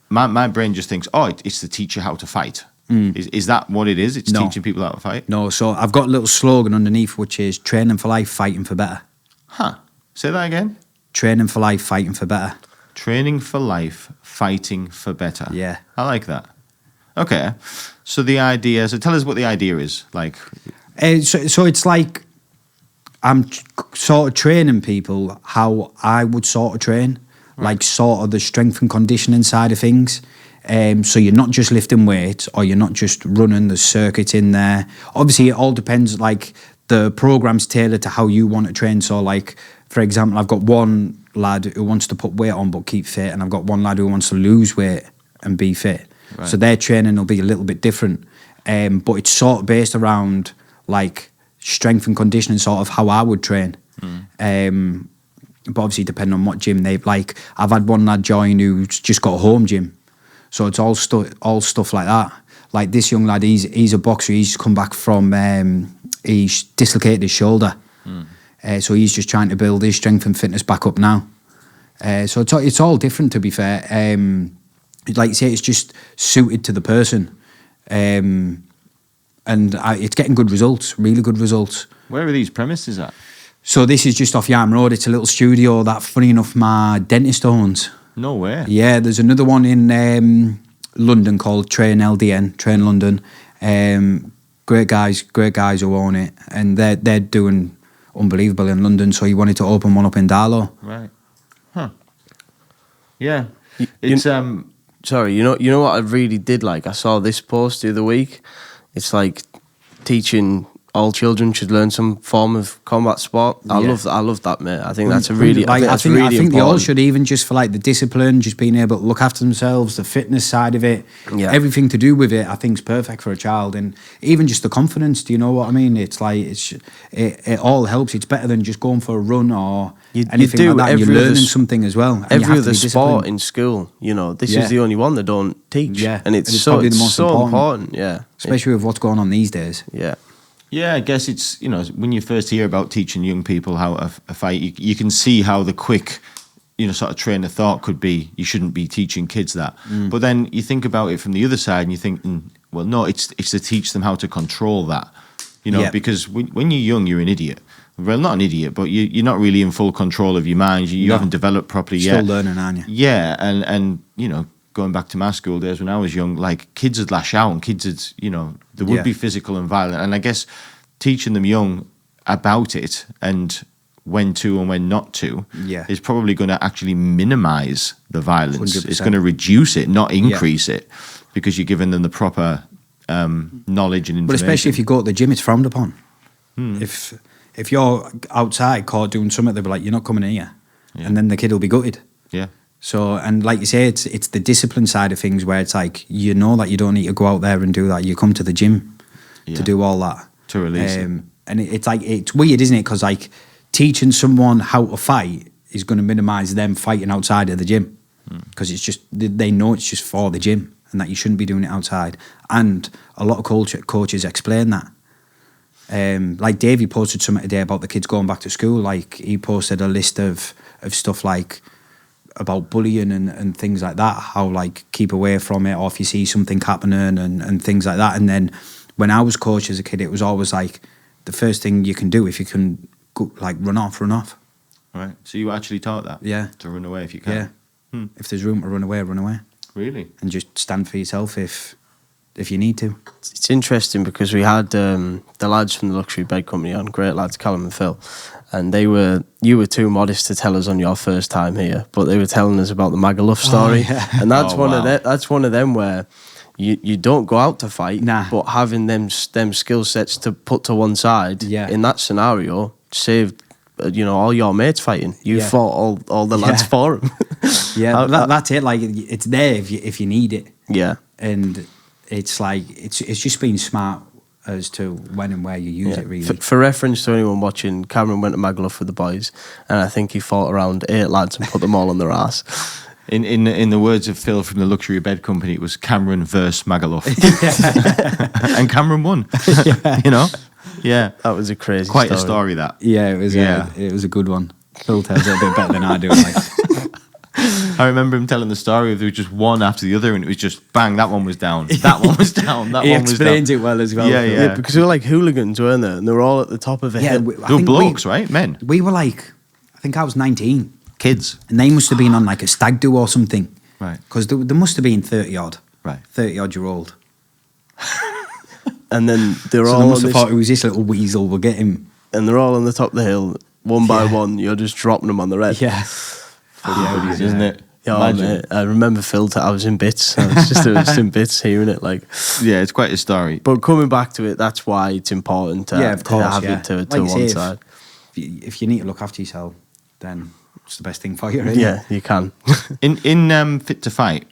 my brain just thinks, oh, it's to teach you how to fight. Is that what it is? It's No. teaching people how to fight? no. So I've got a little slogan underneath, which is training for life, fighting for better. Huh. Say that again. Training for life, fighting for better. Training for life, fighting for better. Yeah. I like that. Okay. So tell us what the idea is. Like, So it's like I'm sort of training people how I would sort of train, like sort of the strength and conditioning side of things. So you're not just lifting weights or you're not just running the circuit in there. Obviously, it all depends, like the program's tailored to how you want to train. So like, for example, I've got one lad who wants to put weight on but keep fit, and I've got one lad who wants to lose weight and be fit. Right. So their training will be a little bit different. But it's sort of based around like strength and conditioning, sort of how I would train. But obviously depending on what gym they've like. I've had one lad join who's just got a home gym. So it's all stuff like that. Like this young lad, he's a boxer. He's come back from, he's dislocated his shoulder. So he's just trying to build his strength and fitness back up now. So it's all different, to be fair. Like you say, it's just suited to the person. And it's getting good results, really good results. where are these premises at? So this is just off Yarm Road. It's a little studio that, funny enough, my dentist owns. No way. Yeah, there's another one in London called Train LDN, Train London. Great guys who own it, and they're doing unbelievable in London. So he wanted to open one up in Darlow. Right. Huh. Yeah. You- It's Sorry, you know what I really did like? I saw this post the other week. It's like teaching all children should learn some form of combat sport. I love that, mate. I think that's I think important. they all should, even just for like the discipline, just being able to look after themselves, the fitness side of it, everything to do with it. I think is perfect for a child, and even just the confidence. Do you know what I mean? It's like it all helps. It's better than just going for a run or anything like that. And you're learning something as well. And every other sport in school, this is the only one they don't teach. Yeah, and it's probably the most important. Yeah, especially with what's going on these days. Yeah. Yeah, I guess it's, when you first hear about teaching young people how to fight, you can see how the quick, sort of train of thought could be, you shouldn't be teaching kids that. But then you think about it from the other side and you think, well, no, it's to teach them how to control that, because when you're young, you're an idiot. Well, not an idiot, but you're not really in full control of your mind. You haven't developed properly yet. Still learning, aren't you? Yeah, and going back to my school days when I was young, like kids would lash out and kids would, they would be physical and violent. And I guess teaching them young about it and when to and when not to is probably going to actually minimize the violence. 100%. It's going to reduce it, not increase it, because you're giving them the proper knowledge and information. But especially if you go to the gym, it's frowned upon. If you're outside caught doing something, they'll be like, you're not coming here. Yeah. And then the kid will be gutted. Yeah. So, and like you say, it's the discipline side of things where it's like, that you don't need to go out there and do that. You come to the gym to do all that. To release it. And it's like, it's weird, isn't it? Because like teaching someone how to fight is going to minimise them fighting outside of the gym. Because it's just, they know it's just for the gym and that you shouldn't be doing it outside. And a lot of coaches explain that. Like Davey posted something today about the kids going back to school. Like he posted a list of stuff like about bullying and things like that, how like keep away from it, or if you see something happening and things like that. And then when I was coach as a kid, it was always like the first thing you can do if you can go, like run off. Right. So you actually taught that? Yeah. To run away if you can? Yeah. If there's room to run away, run away. Really? And just stand for yourself if you need to. It's interesting because we had the lads from the luxury bed company on, great lads, Callum and Phil, and you were too modest to tell us on your first time here, but they were telling us about the Magaluf story, and that's that's one of them where you don't go out to fight, but having them skill sets to put to one side in that scenario saved all your mates fighting. You fought all the lads for them. That's it. Like it's there if you need it. Yeah, and it's like it's just being smart as to when and where you use it, really. For reference to anyone watching, Cameron went to Magaluf with the boys, and I think he fought around 8 lads and put them all on their ass. In the words of Phil from the luxury bed company, it was Cameron versus Magaluf, and Cameron won. Yeah, that was a crazy, quite a story. That it was a good one. Phil tells it a bit better than I do. Like. I remember him telling the story of there was just one after the other, and it was just bang. That one was down. That one was down. That one was down. He explains it well as well. Yeah. Because they were like hooligans, weren't they? And they were all at the top of it. Yeah, they were blokes, right? Men. We were like, I think I was 19. Kids. And they must have been on like a stag do or something. Right. Because there must have been 30 odd. Right. 30 odd year old. And then they're all. They must have thought it was this little weasel. We'll get him. And they're all on the top of the hill, one by one. You're just dropping them on the red. Yeah. Isn't it? Yeah, mate. I remember Phil. I was in bits. I was just in bits hearing it. Like, yeah, it's quite a story. But coming back to it, that's why it's important to have it to like one side. If you need to look after yourself, then it's the best thing for you. Really. Yeah, you can. in Fit to Fight,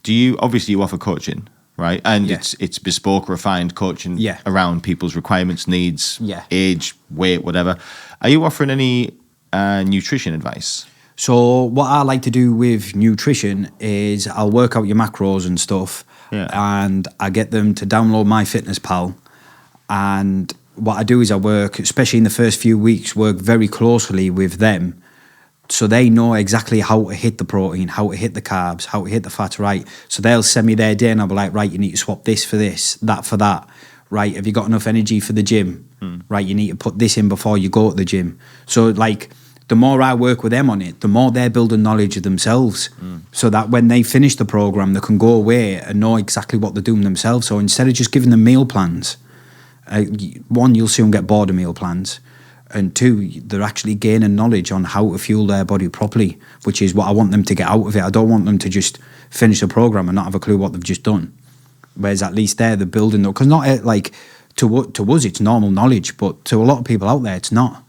do you obviously you offer coaching, right? And it's bespoke, refined coaching around people's requirements, needs, age, weight, whatever. Are you offering any nutrition advice? So what I like to do with nutrition is I'll work out your macros and stuff, and I get them to download MyFitnessPal. And what I do is I work, especially in the first few weeks, work very closely with them, so they know exactly how to hit the protein, how to hit the carbs, how to hit the fat, right? So they'll send me their day, and I'll be like, right, you need to swap this for this, that for that. Right, have you got enough energy for the gym? Right, you need to put this in before you go to the gym. So like, the more I work with them on it, the more they're building knowledge of themselves, so that when they finish the program, they can go away and know exactly what they're doing themselves. So instead of just giving them meal plans, one, you'll soon get bored of meal plans, and two, they're actually gaining knowledge on how to fuel their body properly, which is what I want them to get out of it. I don't want them to just finish a program and not have a clue what they've just done. Whereas at least they're building, because not like to us, it's normal knowledge, but to a lot of people out there, it's not.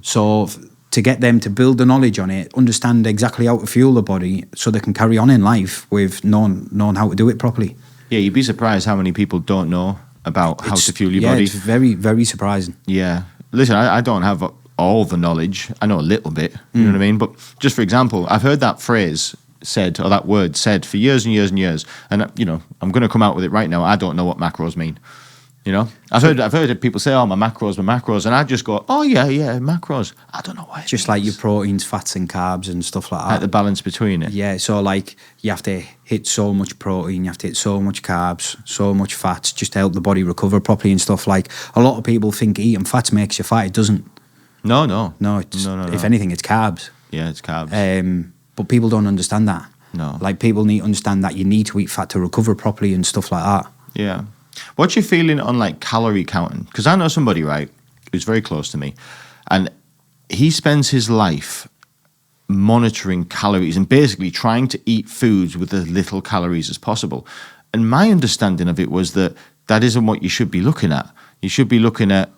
So to get them to build the knowledge on it, understand exactly how to fuel the body so they can carry on in life with knowing how to do it properly. Yeah, you'd be surprised how many people don't know about how to fuel your body. Yeah, it's very, very surprising. Yeah. Listen, I don't have all the knowledge. I know a little bit, you know what I mean? But just for example, I've heard that phrase said, or that word said, for years and years and years. And, you know, I'm going to come out with it right now. I don't know what macros mean. You know, I've heard people say, "Oh, my macros," and I just go, "Oh yeah, macros." I don't know why. Just like your proteins, fats, and carbs and stuff like that. Like the balance between it. Yeah, so like you have to hit so much protein, you have to hit so much carbs, so much fats, just to help the body recover properly and stuff. Like a lot of people think eating fats makes you fat. It doesn't. No. If anything, it's carbs. Yeah, it's carbs. But people don't understand that. No. Like people need to understand that you need to eat fat to recover properly and stuff like that. Yeah. What's your feeling on like calorie counting? Because I know somebody, right, who's very close to me, and he spends his life monitoring calories and basically trying to eat foods with as little calories as possible. And my understanding of it was that isn't what you should be looking at. You should be looking at,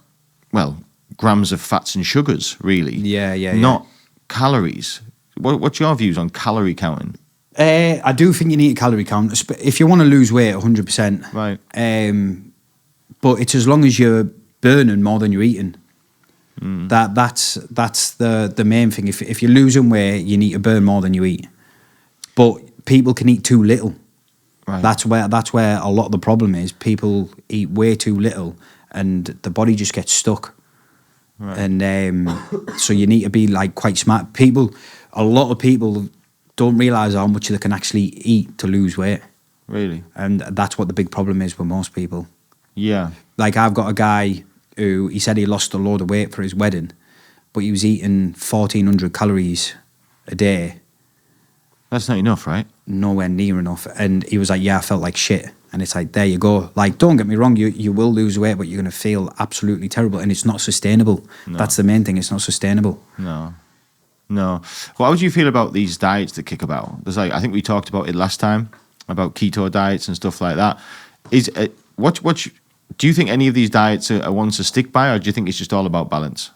well, grams of fats and sugars, really. Yeah. Not calories. What's your views on calorie counting? I do think you need a calorie count if you want to lose weight 100%. Right. But it's as long as you're burning more than you're eating. That's the main thing. If you're losing weight, you need to burn more than you eat. But people can eat too little. Right. That's where a lot of the problem is. People eat way too little, and the body just gets stuck. Right. And so you need to be like quite smart. A lot of people don't realise how much they can actually eat to lose weight. Really? And that's what the big problem is with most people. Yeah. Like I've got a guy who, he said he lost a load of weight for his wedding, but he was eating 1,400 calories a day. That's not enough, right? Nowhere near enough. And he was like, yeah, I felt like shit. And it's like, there you go. Like, don't get me wrong, you will lose weight, but you're going to feel absolutely terrible. And it's not sustainable. No. That's the main thing. It's not sustainable. No. What would you feel about these diets that kick about? There's like, I think we talked about it last time, about keto diets and stuff like that. Do you think any of these diets are ones to stick by, or do you think it's just all about balance?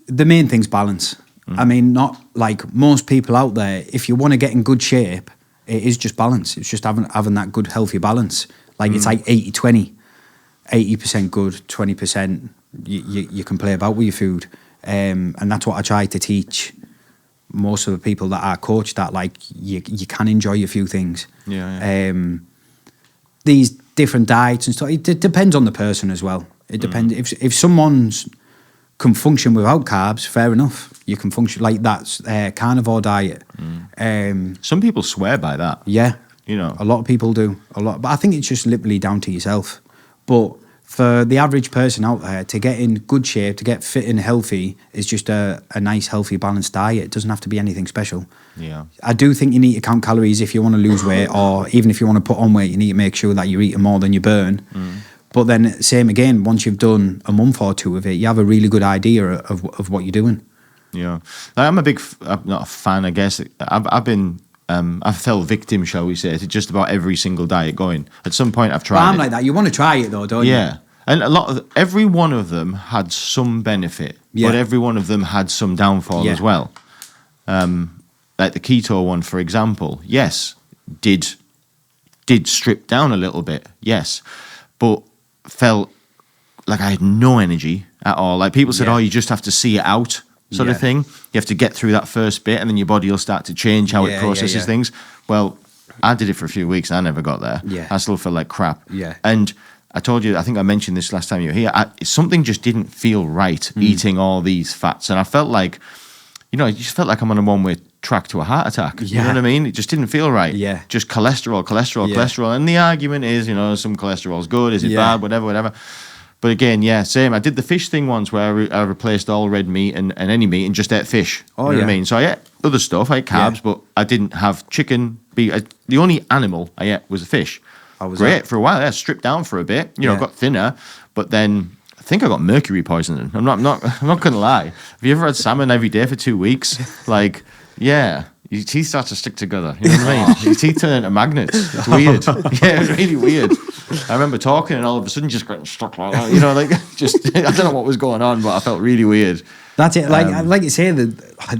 The main thing's balance. I mean, not like most people out there, if you want to get in good shape, it is just balance. It's just having that good, healthy balance. Like it's like 80-20. 80% good, 20% you can play about with your food. And that's what I try to teach most of the people that I coach, that like you can enjoy a few things. Yeah. These different diets and stuff, it depends on the person as well. It depends. If someone's can function without carbs, fair enough. You can function like that's carnivore diet. Some people swear by that. Yeah. You know. A lot of people do. But I think it's just literally down to yourself. But for the average person out there, to get in good shape, to get fit and healthy, is just a nice, healthy, balanced diet. It doesn't have to be anything special. Yeah. I do think you need to count calories if you want to lose weight, or even if you want to put on weight, you need to make sure that you're eating more than you burn. But then, same again, once you've done a month or two of it, you have a really good idea of what you're doing. Yeah. I'm not a fan, I guess. I fell victim, shall we say, to just about every single diet going. At some point, I've tried. But I'm like that. You want to try it though, don't you? Yeah. And every one of them had some benefit, but every one of them had some downfall as well. Like the keto one, for example, yes, did strip down a little bit, yes, but felt like I had no energy at all. Like people said, you just have to see it out, sort of thing. You have to get through that first bit, and then your body will start to change how it processes things. Well, I did it for a few weeks, and I never got there. Yeah. I still felt like crap. Yeah. And I told you, I think I mentioned this last time you were here, something just didn't feel right eating all these fats. And I felt like, it just felt like I'm on a one-way track to a heart attack. You know what I mean? It just didn't feel right. Yeah. Just cholesterol. And the argument is, some cholesterol's good, is it bad, whatever. But again, same. I did the fish thing once where I replaced all red meat and any meat and just ate fish. You know what I mean? So I ate other stuff, I ate carbs, but I didn't have chicken, beef. The only animal I ate was a fish. Great for a while. I stripped down for a bit. Got thinner, but then I think I got mercury poisoning. I'm not gonna lie. Have you ever had salmon every day for 2 weeks? Like, your teeth start to stick together. You know what I mean? Your teeth turn into magnets. It's weird. Yeah, it's really weird. I remember talking and all of a sudden just getting stuck like that. You know, like just I don't know what was going on, but I felt really weird. That's it. Like you say,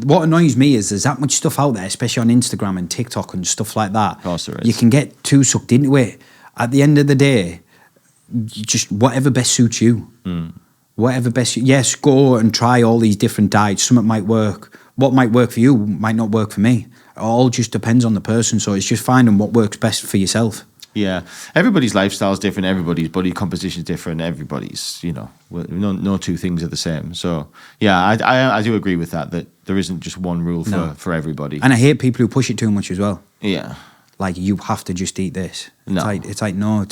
what annoys me is there's that much stuff out there, especially on Instagram and TikTok and stuff like that. Of course there is. You can get too sucked into it. At the end of the day, you just whatever best suits you. Whatever best. Yes, go and try all these different diets. Some might work. What might work for you might not work for me. It all just depends on the person. So it's just finding what works best for yourself. Yeah, everybody's lifestyle is different. Everybody's body composition is different. Everybody's, no two things are the same. So yeah, I do agree with that there isn't just one rule for everybody. And I hate people who push it too much as well. Yeah, like you have to just eat this. No. It's like no.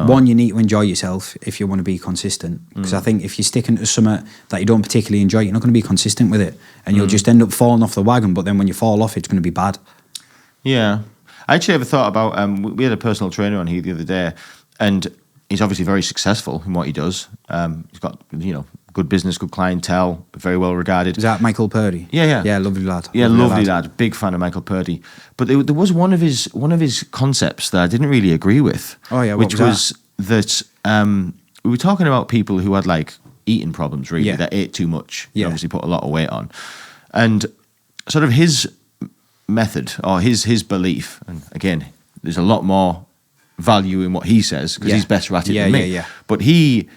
One, you need to enjoy yourself if you want to be consistent. Because I think if you're sticking to something that you don't particularly enjoy, you're not going to be consistent with it, and you'll just end up falling off the wagon. But then when you fall off, it's going to be bad. Yeah. I actually ever thought about, we had a personal trainer on here the other day, and he's obviously very successful in what he does. He's got, good business, good clientele, very well regarded. Is that Michael Purdy? Yeah. Yeah, lovely lad. Yeah, lovely lad. Big fan of Michael Purdy. But there was one of his concepts that I didn't really agree with. Oh yeah, which was that we were talking about people who had like eating problems, really, that ate too much. Yeah. Obviously put a lot of weight on. And sort of his method or his belief, and again, there's a lot more value in what he says because he's better at it than me. But he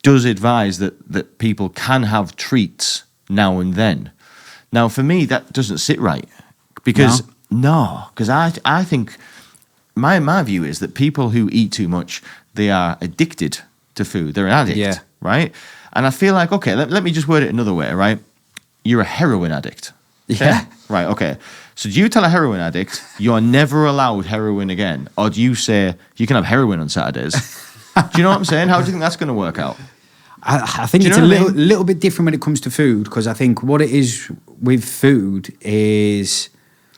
does advise that people can have treats now and then. Now, for me, that doesn't sit right because I think my view is that people who eat too much, they are addicted to food. They're an addict, right? And I feel like, okay, let me just word it another way, right? You're a heroin addict. Okay? Yeah. Right, okay. So do you tell a heroin addict you're never allowed heroin again? Or do you say you can have heroin on Saturdays? Do you know what I'm saying? How do you think that's going to work out? I think it's a little bit different when it comes to food, because I think what it is with food is...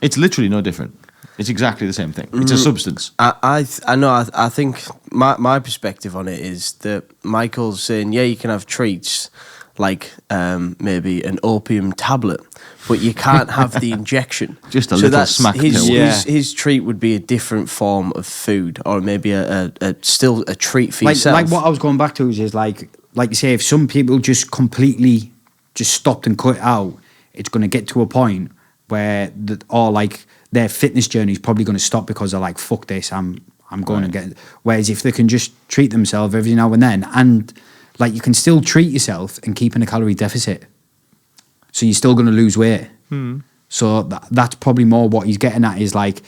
It's literally no different. It's exactly the same thing. It's a substance. I know. I think my perspective on it is that Michael's saying, you can have treats like maybe an opium tablet, but you can't have the injection. Just a little smack pill. His treat would be a different form of food, or maybe still a treat for yourself. Like what I was going back to is like you say, if some people just completely just stopped and cut it out, it's going to get to a point where their fitness journey is probably going to stop because they're like, fuck this, I'm going to get... Whereas if they can just treat themselves every now and then, and like you can still treat yourself and keep in a calorie deficit, so you're still going to lose weight. So that's probably more what he's getting at, is like,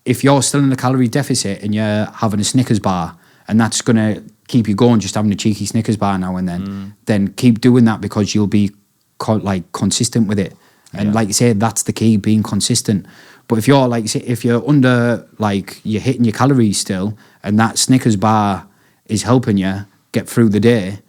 if you're still in a calorie deficit and you're having a Snickers bar, and that's going to keep you going, just having a cheeky Snickers bar now and then keep doing that, because you'll be consistent with it. And like you said, that's the key, being consistent. But if you're if you're under, you're hitting your calories still, and that Snickers bar is helping you get through the day,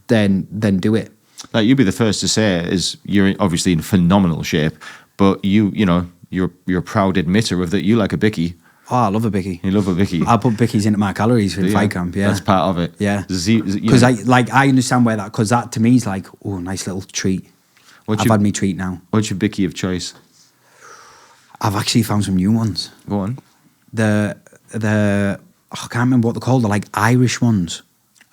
then do it. Like, you'd be the first to say is you're obviously in phenomenal shape, but you're a proud admitter of that. You like a bicky. Oh, I love a bicky. You love a bicky. I put bickies into my calories for the fight camp. Yeah, that's part of it. Yeah, because I understand where that, because that to me is like, oh, nice little treat. I've had me treat now. What's your bicky of choice? I've actually found some new ones. Go on. I can't remember what they're called. They're like Irish ones.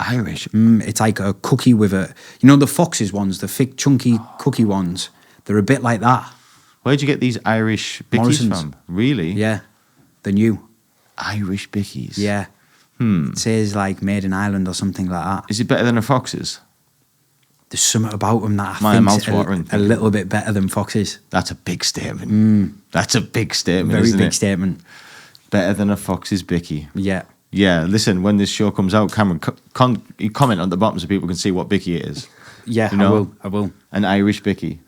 Irish? It's like a cookie with the Fox's ones, the thick, chunky cookie ones. They're a bit like that. Where'd you get these Irish bickies Morrison's. from? Really? Yeah, they're new. Irish bickies? Yeah. It says like made in Ireland or something like that. Is it better than a Fox's? There's something about them that I think a little bit better than Fox's. That's a big statement. That's a big statement. Very isn't big it? statement. Better than a Fox's bicky. Yeah. Yeah, listen, when this show comes out, Cameron, you comment on the bottom so people can see what bicky it is. Yeah, I will. An Irish bicky.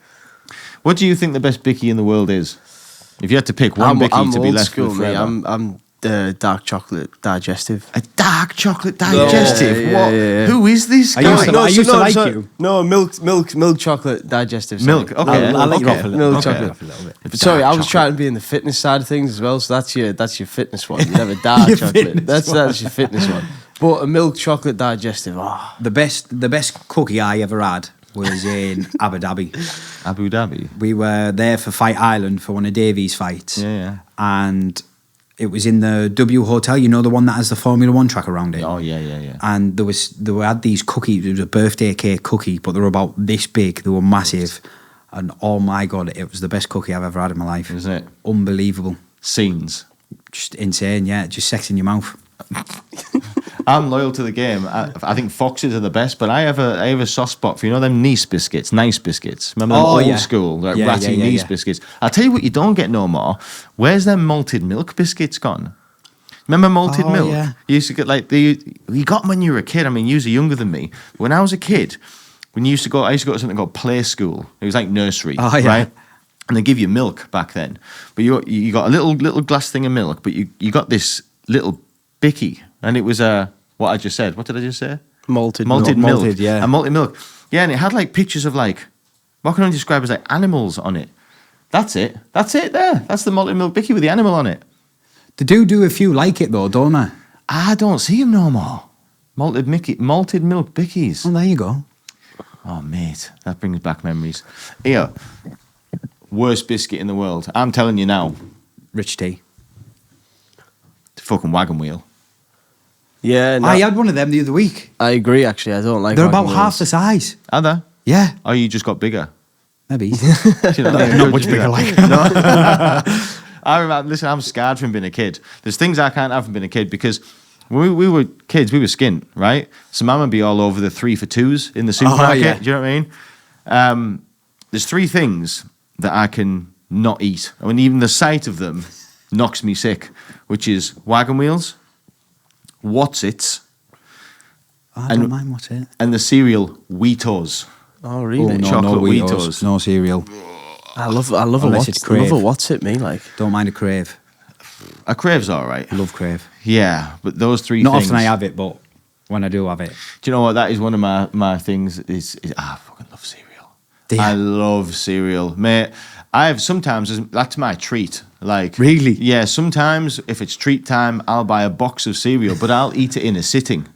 What do you think the best bicky in the world is? If you had to pick one bicky to be left with forever. I'm the dark chocolate digestive. A dark chocolate digestive? Yeah. Who is this guy? I used to like you. No, milk chocolate digestive. Sorry. Milk, okay. I'll let you off a little. Milk chocolate. Off a little bit. Sorry, I was trying to be in the fitness side of things as well, so that's your fitness one. You have a dark chocolate. That's your fitness one. But a milk chocolate digestive. Oh. The best cookie I ever had was in Abu Dhabi. Abu Dhabi? We were there for Fight Island for one of Davies' fights. Yeah. And It was in the W Hotel, you know, the one that has the Formula One track around it. Oh yeah. And had these cookies. It was a birthday cake cookie, but they were about this big. They were massive, and oh my god, it was the best cookie I've ever had in my life. Isn't it? Unbelievable. Scenes. Just insane. Yeah, just sex in your mouth. I'm loyal to the game. I think Foxes are the best, but I have a soft spot for, you know, them Nice biscuits. Remember them old school, like ratty Nice biscuits? I'll tell you what you don't get no more. Where's them malted milk biscuits gone? Remember malted milk? Yeah. You used to get you got them when you were a kid. I mean, you were younger than me. When I was a kid, I used to go to something called play school. It was like nursery, right? And they give you milk back then. But you got a little glass thing of milk, but you got this little bicky, and it was what I just said. What did I just say? Malted milk. Yeah. And malted milk. Yeah, and it had like pictures of like, what can I describe as like animals on it? That's it there. That's the malted milk bicky with the animal on it. They do a few like it though, don't they? I don't see them no more. Malted milk bickies. Well, there you go. Oh, mate, that brings back memories. Here, worst biscuit in the world. I'm telling you now. Rich tea. Fucking wagon wheel. Yeah, no, I had one of them the other week. I agree. Actually, I don't like. They're wagon about half wheels. the size. Are they? Yeah, Oh, you just got bigger. maybe. You know, Not much bigger, like. No. I remember, listen, I'm scarred from being a kid. There's things I can't have from being a kid because when we were kids, we were skint, right? So Mum would be all over the 3 for 2s in the supermarket. yeah. Do you know what I mean? There's 3 things that I can not eat. I mean, even the sight of them knocks me sick, which is wagon wheels, What's-Its, I don't mind what's it. and the cereal Wheatos. Oh, really? Oh, no, Chocolate Wheatos. Wheatos. No cereal. I love a Unless it's Crave. what's it me like? Don't mind a Crave. A Crave's all right. Love Crave. Yeah, but those 3 Not things. often I have it, but when I do have it. Do you know what? That is one of my things. I fucking love cereal. Do you? I love cereal, mate. That's my treat. Like, Really? Yeah. Sometimes if it's treat time, I'll buy a box of cereal, but I'll eat it in a sitting.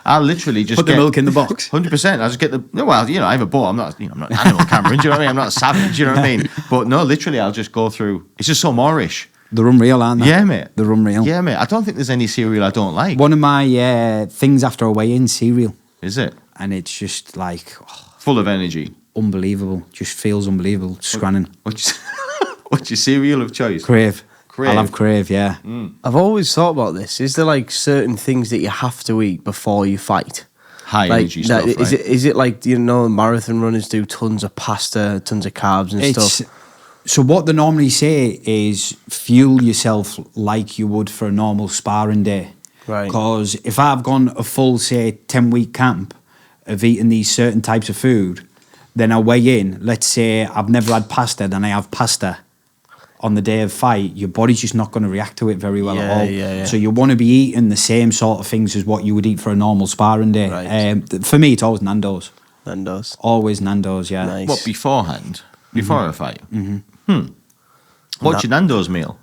I'll literally just Put the milk in the box. 100%. I just get I have a bowl. I'm not Animal Cameron. Do you know what I mean? I'm not a savage. Do you know what I mean? But no, literally, I'll just go through. It's just so Moorish. They're unreal, aren't they? Yeah, mate. They're unreal. Yeah, mate. I don't think there's any cereal I don't like. One of my things after a weigh-in, cereal. Is it? And it's just like Full of energy. unbelievable. Just feels unbelievable. Scranning. What's your cereal of choice? Crave. Crave. I'll have Crave, yeah. I've always thought about this. Is there like certain things that you have to eat before you fight? High Like, energy stuff, right? is it like, you know, marathon runners do tons of pasta, tons of carbs and stuff? So what they normally say is fuel yourself like you would for a normal sparring day. Right. Because if I've gone a full, say, 10-week camp of eating these certain types of food, then I weigh in. Let's say I've never had pasta, then I have pasta on the day of fight. Your body's just not going to react to it very well at all. Yeah. So you want to be eating the same sort of things as what you would eat for a normal sparring day. Right. For me, it's always Nando's. Nando's. Always Nando's, yeah. Nice. What, beforehand? Before a fight? What's your Nando's meal?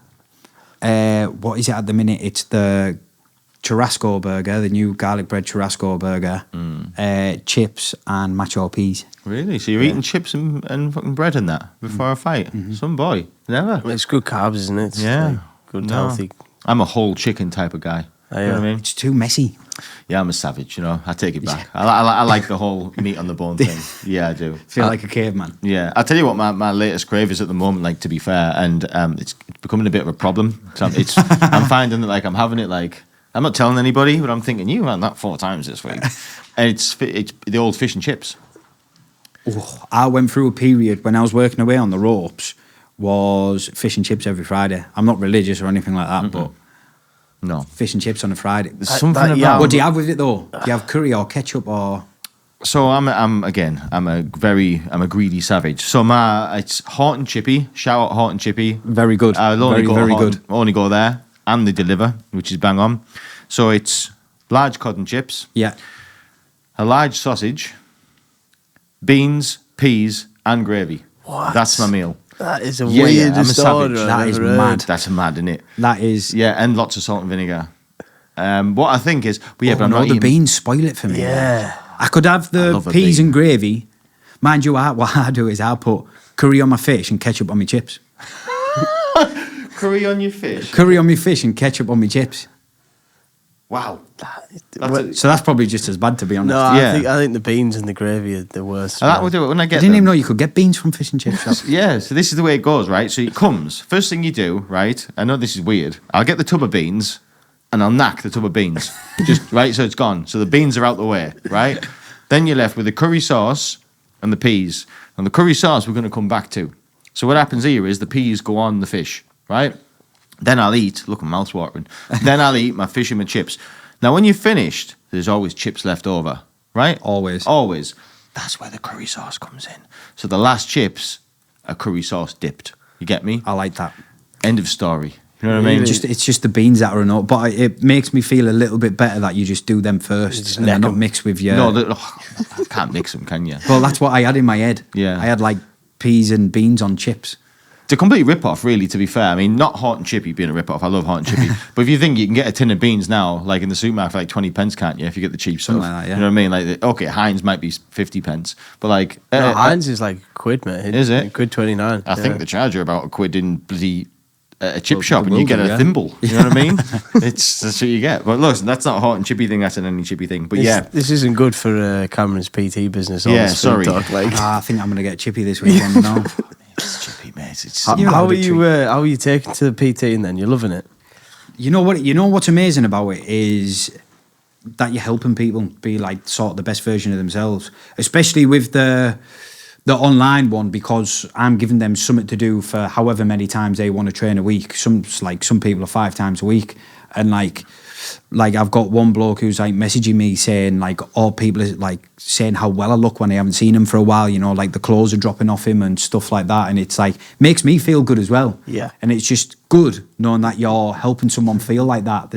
What is it at the minute? It's the churrasco burger, the new garlic bread churrasco burger, chips and macho peas. Really? So you're eating chips and fucking bread and that before a fight? Some boy. Never. Well, it's good carbs, isn't it? It's Yeah. like good, No. healthy. I'm a whole chicken type of guy. Oh, You know what I mean? It's too messy. Yeah, I'm a savage, you know. I take it back. I like the whole meat on the bone thing. Yeah, I do. Feel like a caveman. Yeah, I'll tell you what my latest crave is at the moment, like, to be fair, and it's becoming a bit of a problem. So I'm finding that, like, I'm having it, like, I'm not telling anybody, but I'm thinking, you had that 4 times this week. And it's the old fish and chips. Oh, I went through a period when I was working away on the ropes, was fish and chips every Friday. I'm not religious or anything like that, but No. fish and chips on a Friday. There's something that- about... yeah. What do you have with it though? Do you have curry or ketchup or? So I'm a greedy savage. So it's Hort and Chippy. Shout out Hort and Chippy. Very good. I'll only Very, go very Hort good. and- only go there, and they deliver, which is bang on. So it's large cod and chips, Yeah. a large sausage, beans, peas, and gravy. What? That's my meal. That is a Yeah, weirdest I'm a order savage. I've That is ever heard. mad. That's mad, isn't it? That is. Yeah, and lots of salt and vinegar. What I think is, but Oh, I'm no, not the eating. beans spoil it for me. Yeah. I could have I the love a peas bean. and gravy. Mind you, what I do is I put curry on my fish and ketchup on my chips. Curry on your fish. Curry on my fish and ketchup on my chips. Wow. So that's probably just as bad, to be honest. No, Yeah. I think the beans and the gravy are the worst. That would do it when I I get didn't them. even know you could get beans from fish and chip shops. Yeah, so this is the way it goes, right? So it comes. First thing you do, right? I know this is weird. I'll get the tub of beans and I'll knack the tub of beans. Just, right? So it's gone. So the beans are out the way, right? Then you're left with the curry sauce and the peas. And the curry sauce we're going to come back to. So what happens here is the peas go on the fish, right? Then I'll eat. Look, my mouth's watering. Then I'll eat my fish and my chips. Now, when you've finished, there's always chips left over, right? Always. Always. That's where the curry sauce comes in. So the last chips are curry sauce dipped. You get me? I like that. End of story. You know what I mean? It's just the beans that are enough. But it makes me feel a little bit better that you just do them first just and they're neck not 'em. mixed with your... No, I can't mix them, can you? Well, that's what I had in my head. Yeah. I had like peas and beans on chips. It's a complete rip-off, really, to be fair. I mean, not Hot and Chippy being a rip-off. I love Hot and Chippy. But if you think you can get a tin of beans now, like in the supermarket for like 20 pence, can't you, if you get the cheap stuff? Something like that, yeah. You know what I mean? Like, okay, Heinz might be 50 pence. But like... No, Heinz is like £1, mate. Is it? £1.29. I think the charge are about £1 in bloody a chip Well, shop, they and you will get do, a yeah. thimble. You know what I mean? That's what you get. But look, that's not a Hot and Chippy thing. That's an any chippy thing. But yeah, This isn't good for Cameron's PT business. all Yeah, this food sorry. talk, like. I think I'm going to get chippy this weekend now. it's chippy, mate. It's How You're are allowed a you? How are you taking to the PT and then you're loving it? You know what? You know what's amazing about it is that you're helping people be like sort of the best version of themselves, especially with the online one, because I'm giving them something to do for however many times they want to train a week. Some people are 5 times a week, and like I've got one bloke who's like messaging me saying like all people are like saying how well I look when they haven't seen him for a while, you know, like the clothes are dropping off him and stuff like that, and it's like makes me feel good as well. Yeah. And it's just good knowing that you're helping someone feel like that.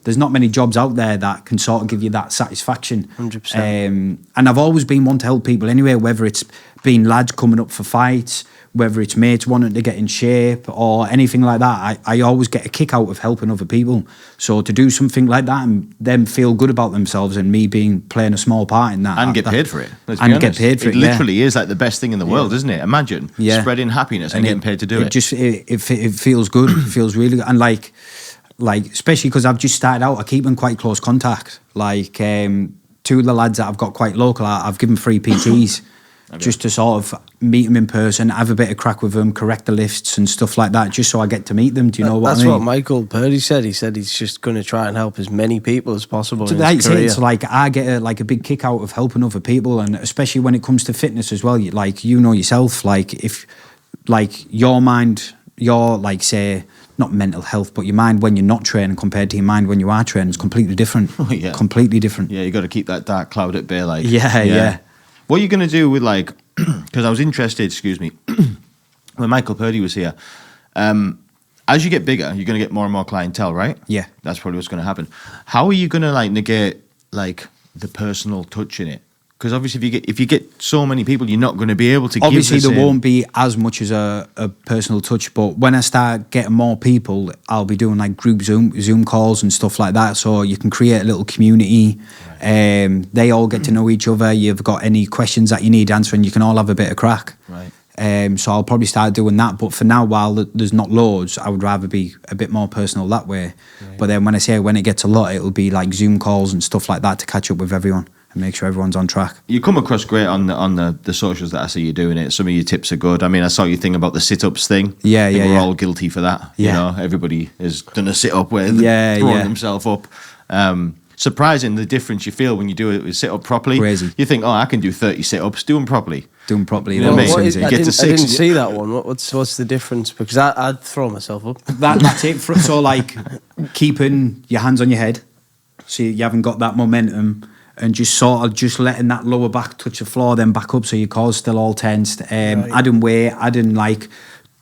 There's not many jobs out there that can sort of give you that satisfaction. 100%. And I've always been one to help people anyway, whether it's been lads coming up for fights, whether it's mates wanting to get in shape or anything like that. I always get a kick out of helping other people. So to do something like that and them feel good about themselves and me playing a small part in that. and get paid for it. Let's be And honest. get paid for it, It literally is like the best thing in the world, isn't it? Imagine spreading happiness and getting paid to do it. It feels good. It feels really good. And like especially because I've just started out, I keep in quite close contact. Like 2 of the lads that I've got quite local, I've given free PTs just to sort of meet them in person, have a bit of crack with them, correct the lifts and stuff like that, just so I get to meet them. Do you know what I mean? That's what Michael Purdy said. He said he's just going to try and help as many people as possible So in like his career. it's like I get a big kick out of helping other people, and especially when it comes to fitness as well. You know yourself, like if like your mind, your like say not mental health, but your mind when you're not training compared to your mind when you are training is completely different. Yeah. Completely different. Yeah, you got to keep that dark cloud at bay. Like, Yeah. What are you going to do with like? Because I was interested. Excuse me, when Michael Purdy was here. As you get bigger, you're going to get more and more clientele, right? Yeah. That's probably what's going to happen. How are you going to like negate like the personal touch in it? Because obviously, if you get so many people, you're not going to be able to. Obviously, give the there same- won't be as much as a personal touch, but when I start getting more people, I'll be doing like group Zoom calls and stuff like that. So you can create a little community. Right. They all get to know each other. You've got any questions that you need answering, you can all have a bit of crack. Right. So I'll probably start doing that. But for now, while there's not loads, I would rather be a bit more personal that way. Right. But then when it gets a lot, it'll be like Zoom calls and stuff like that to catch up with everyone and make sure everyone's on track. You come across great on the socials that I see you doing it. Some of your tips are good. I mean, I saw your thing about the sit-ups thing. Yeah, I think yeah, we're yeah. all guilty for that. Yeah. You know, everybody has done a sit-up where they're throwing themselves up. Surprising the difference you feel when you do it with sit-up properly. Crazy. You think, I can do 30 sit-ups. Do them properly. Do them properly. You know what I mean? What is- is You I get to didn't, I 6. didn't see that one. What's the difference? Because I'd throw myself up. That's it. So like keeping your hands on your head, so you haven't got that momentum, and just sort of just letting that lower back touch the floor, then back up, so your core's still all tensed. Adding weight, adding like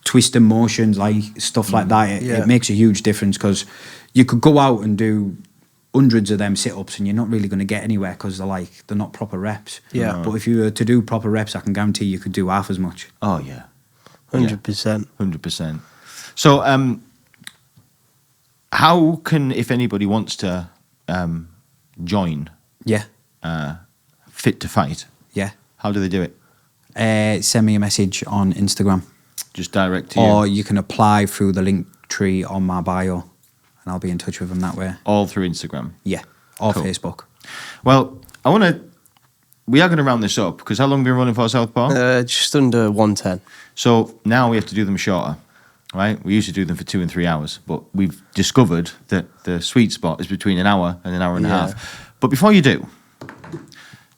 twisting motions, like stuff like that. It makes a huge difference, because you could go out and do hundreds of them sit-ups and you're not really going to get anywhere, because they're not proper reps. Yeah. But if you were to do proper reps, I can guarantee you could do half as much. Oh, yeah. 100%. 100%. So, how can, if anybody wants to join Yeah. Fit to Fight, Yeah. how do they do it? Send me a message on Instagram. Just direct to you? Or you can apply through the link Tree on my bio, and I'll be in touch with him that way. All through Instagram. Yeah, or Cool. Facebook. Well, we are going to round this up because how long have you been running for Southpaw? Just under 110. So now we have to do them shorter, right? We used to do them for 2 and 3 hours, but we've discovered that the sweet spot is between an hour and an hour and a half. But before you do,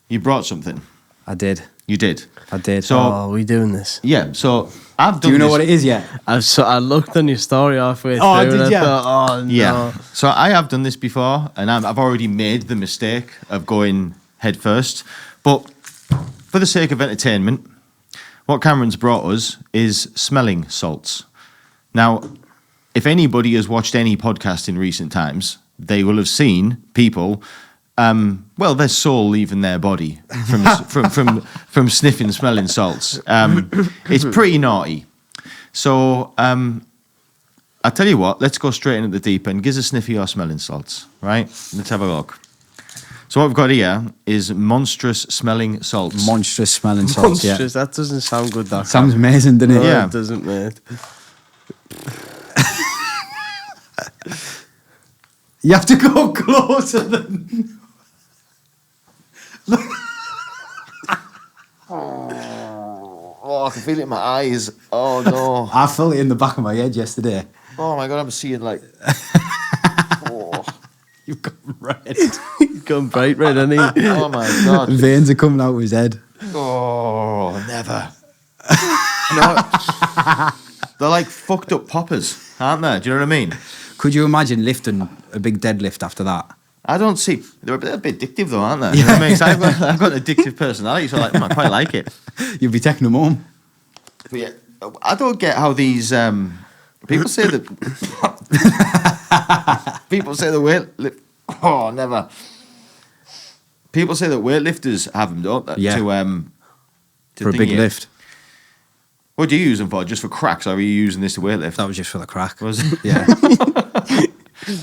you brought something. I did. You did. I did. So- Are we doing this? Yeah, so I've done do you know this- what it is yet? I looked on your story halfway through. Oh, did and ya? I thought, oh, no. Yeah. So I have done this before, and I've already made the mistake of going head first. But for the sake of entertainment, what Cameron's brought us is smelling salts. Now, if anybody has watched any podcast in recent times, they will have seen people, their soul leaving their body from sniffing, smelling salts. It's pretty naughty. So I'll tell you what, let's go straight in at the deep end. Give us a sniff of your smelling salts, right? Let's have a look. So what we've got here is monstrous smelling salts. Monstrous smelling salts. Yeah. Monstrous, that doesn't sound good, that. Sounds amazing, doesn't it? No, Yeah. it doesn't, mate. You have to go closer than. Oh, I can feel it in my eyes. Oh, no. I felt it in the back of my head yesterday. Oh, my God, I'm seeing like... Oh, You've got red. He's gone bright red, hasn't he? oh my God. Veins are coming out of his head. Oh, never. No, they're like fucked up poppers, aren't they? Do you know what I mean? Could you imagine lifting a big deadlift after that? I don't see. They're a bit addictive, though, aren't they? You know what I mean? So I've got an addictive personality, so I quite like it. You'd be taking them home. But yeah, I don't get how these people say that. People say the weight. Oh, never. People say that weightlifters have them, don't they? Yeah. To For a big thingy. lift. What do you use them for? Just for cracks? Or are you using this to weightlift? That was just for the crack. Was it? Yeah.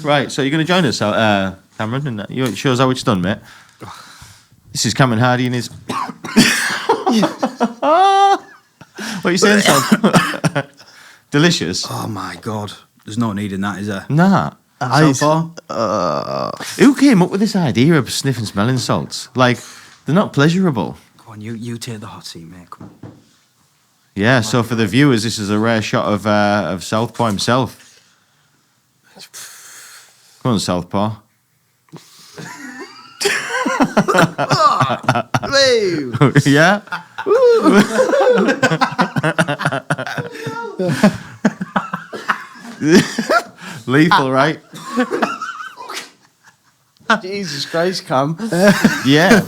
Right, so you're going to join us, Cameron, and you show us how it's done, mate. This is Cameron Hardy and his... What are you saying, Sam? Delicious. Oh my God. There's no need in that, is there? Nah. So far? Who came up with this idea of sniffing smelling salts? Like, they're not pleasurable. Go on, you take the hot seat, mate. Come on. Yeah, so for the viewers, this is a rare shot of Southpaw himself. Come on, Southpaw. Yeah? Lethal, right? Jesus Christ, Cam. Yeah.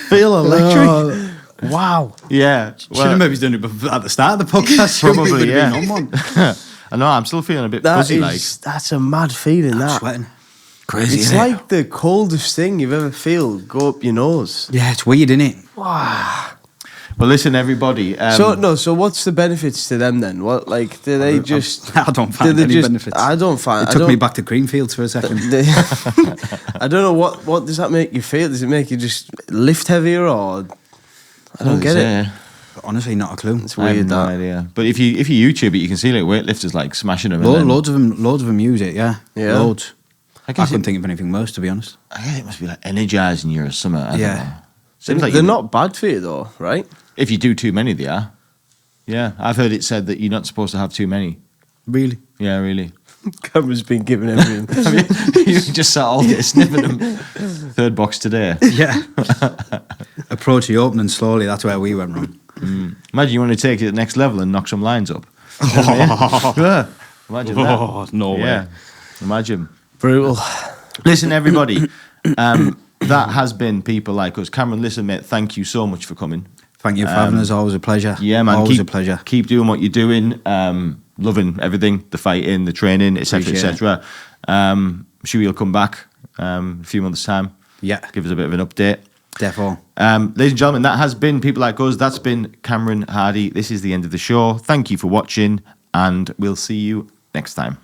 Feel electric. Wow. Yeah. Should have maybe done it at the start of the podcast. Probably, Would've yeah. been on one. I know, I'm still feeling a bit That fuzzy, that's a mad feeling, that. Sweating. Crazy, It's innit? like the coldest thing you've ever feel go up your nose. Yeah, it's weird, isn't it? Well, listen, everybody. So what's the benefits to them then? What, like, do they just... I don't find do they any just- benefits. I don't find... It I took don't- me back to Greenfields for a second. I don't know, what does that make you feel? Does it make you just lift heavier, or... I don't get it. Honestly, not a clue. It's I have weird, no that. idea. But if you YouTube it, you can see like weightlifters like smashing them. Loads of them use it. Yeah, Yeah. loads. I I guess couldn't think of anything worse, to be honest. I guess it must be like energizing you or something. I don't Yeah. know. Seems like They're not bad for you, though, right? If you do too many, they are. Yeah, I've heard it said that you're not supposed to have too many. Really? Yeah, really. Cameron's been giving everything. You just sat all day sniffing them. Third box today. Yeah. Approach the opening slowly. That's where we went wrong. Imagine you want to take it to the next level and knock some lines up. Yeah. Imagine that. Oh, no way. Yeah. Imagine. Brutal. Listen, everybody. That has been people like us. Cameron, listen, mate. Thank you so much for coming. Thank you for having us. Always a pleasure. Yeah, man. Always a pleasure. Keep doing what you're doing. Loving everything, the fighting, the training, etc., Appreciate etc. I'm sure you'll come back a few months' time. Yeah. Give us a bit of an update. Defo. Ladies and gentlemen, that has been People Like Us. That's been Cameron Hardy. This is the end of the show. Thank you for watching, and we'll see you next time.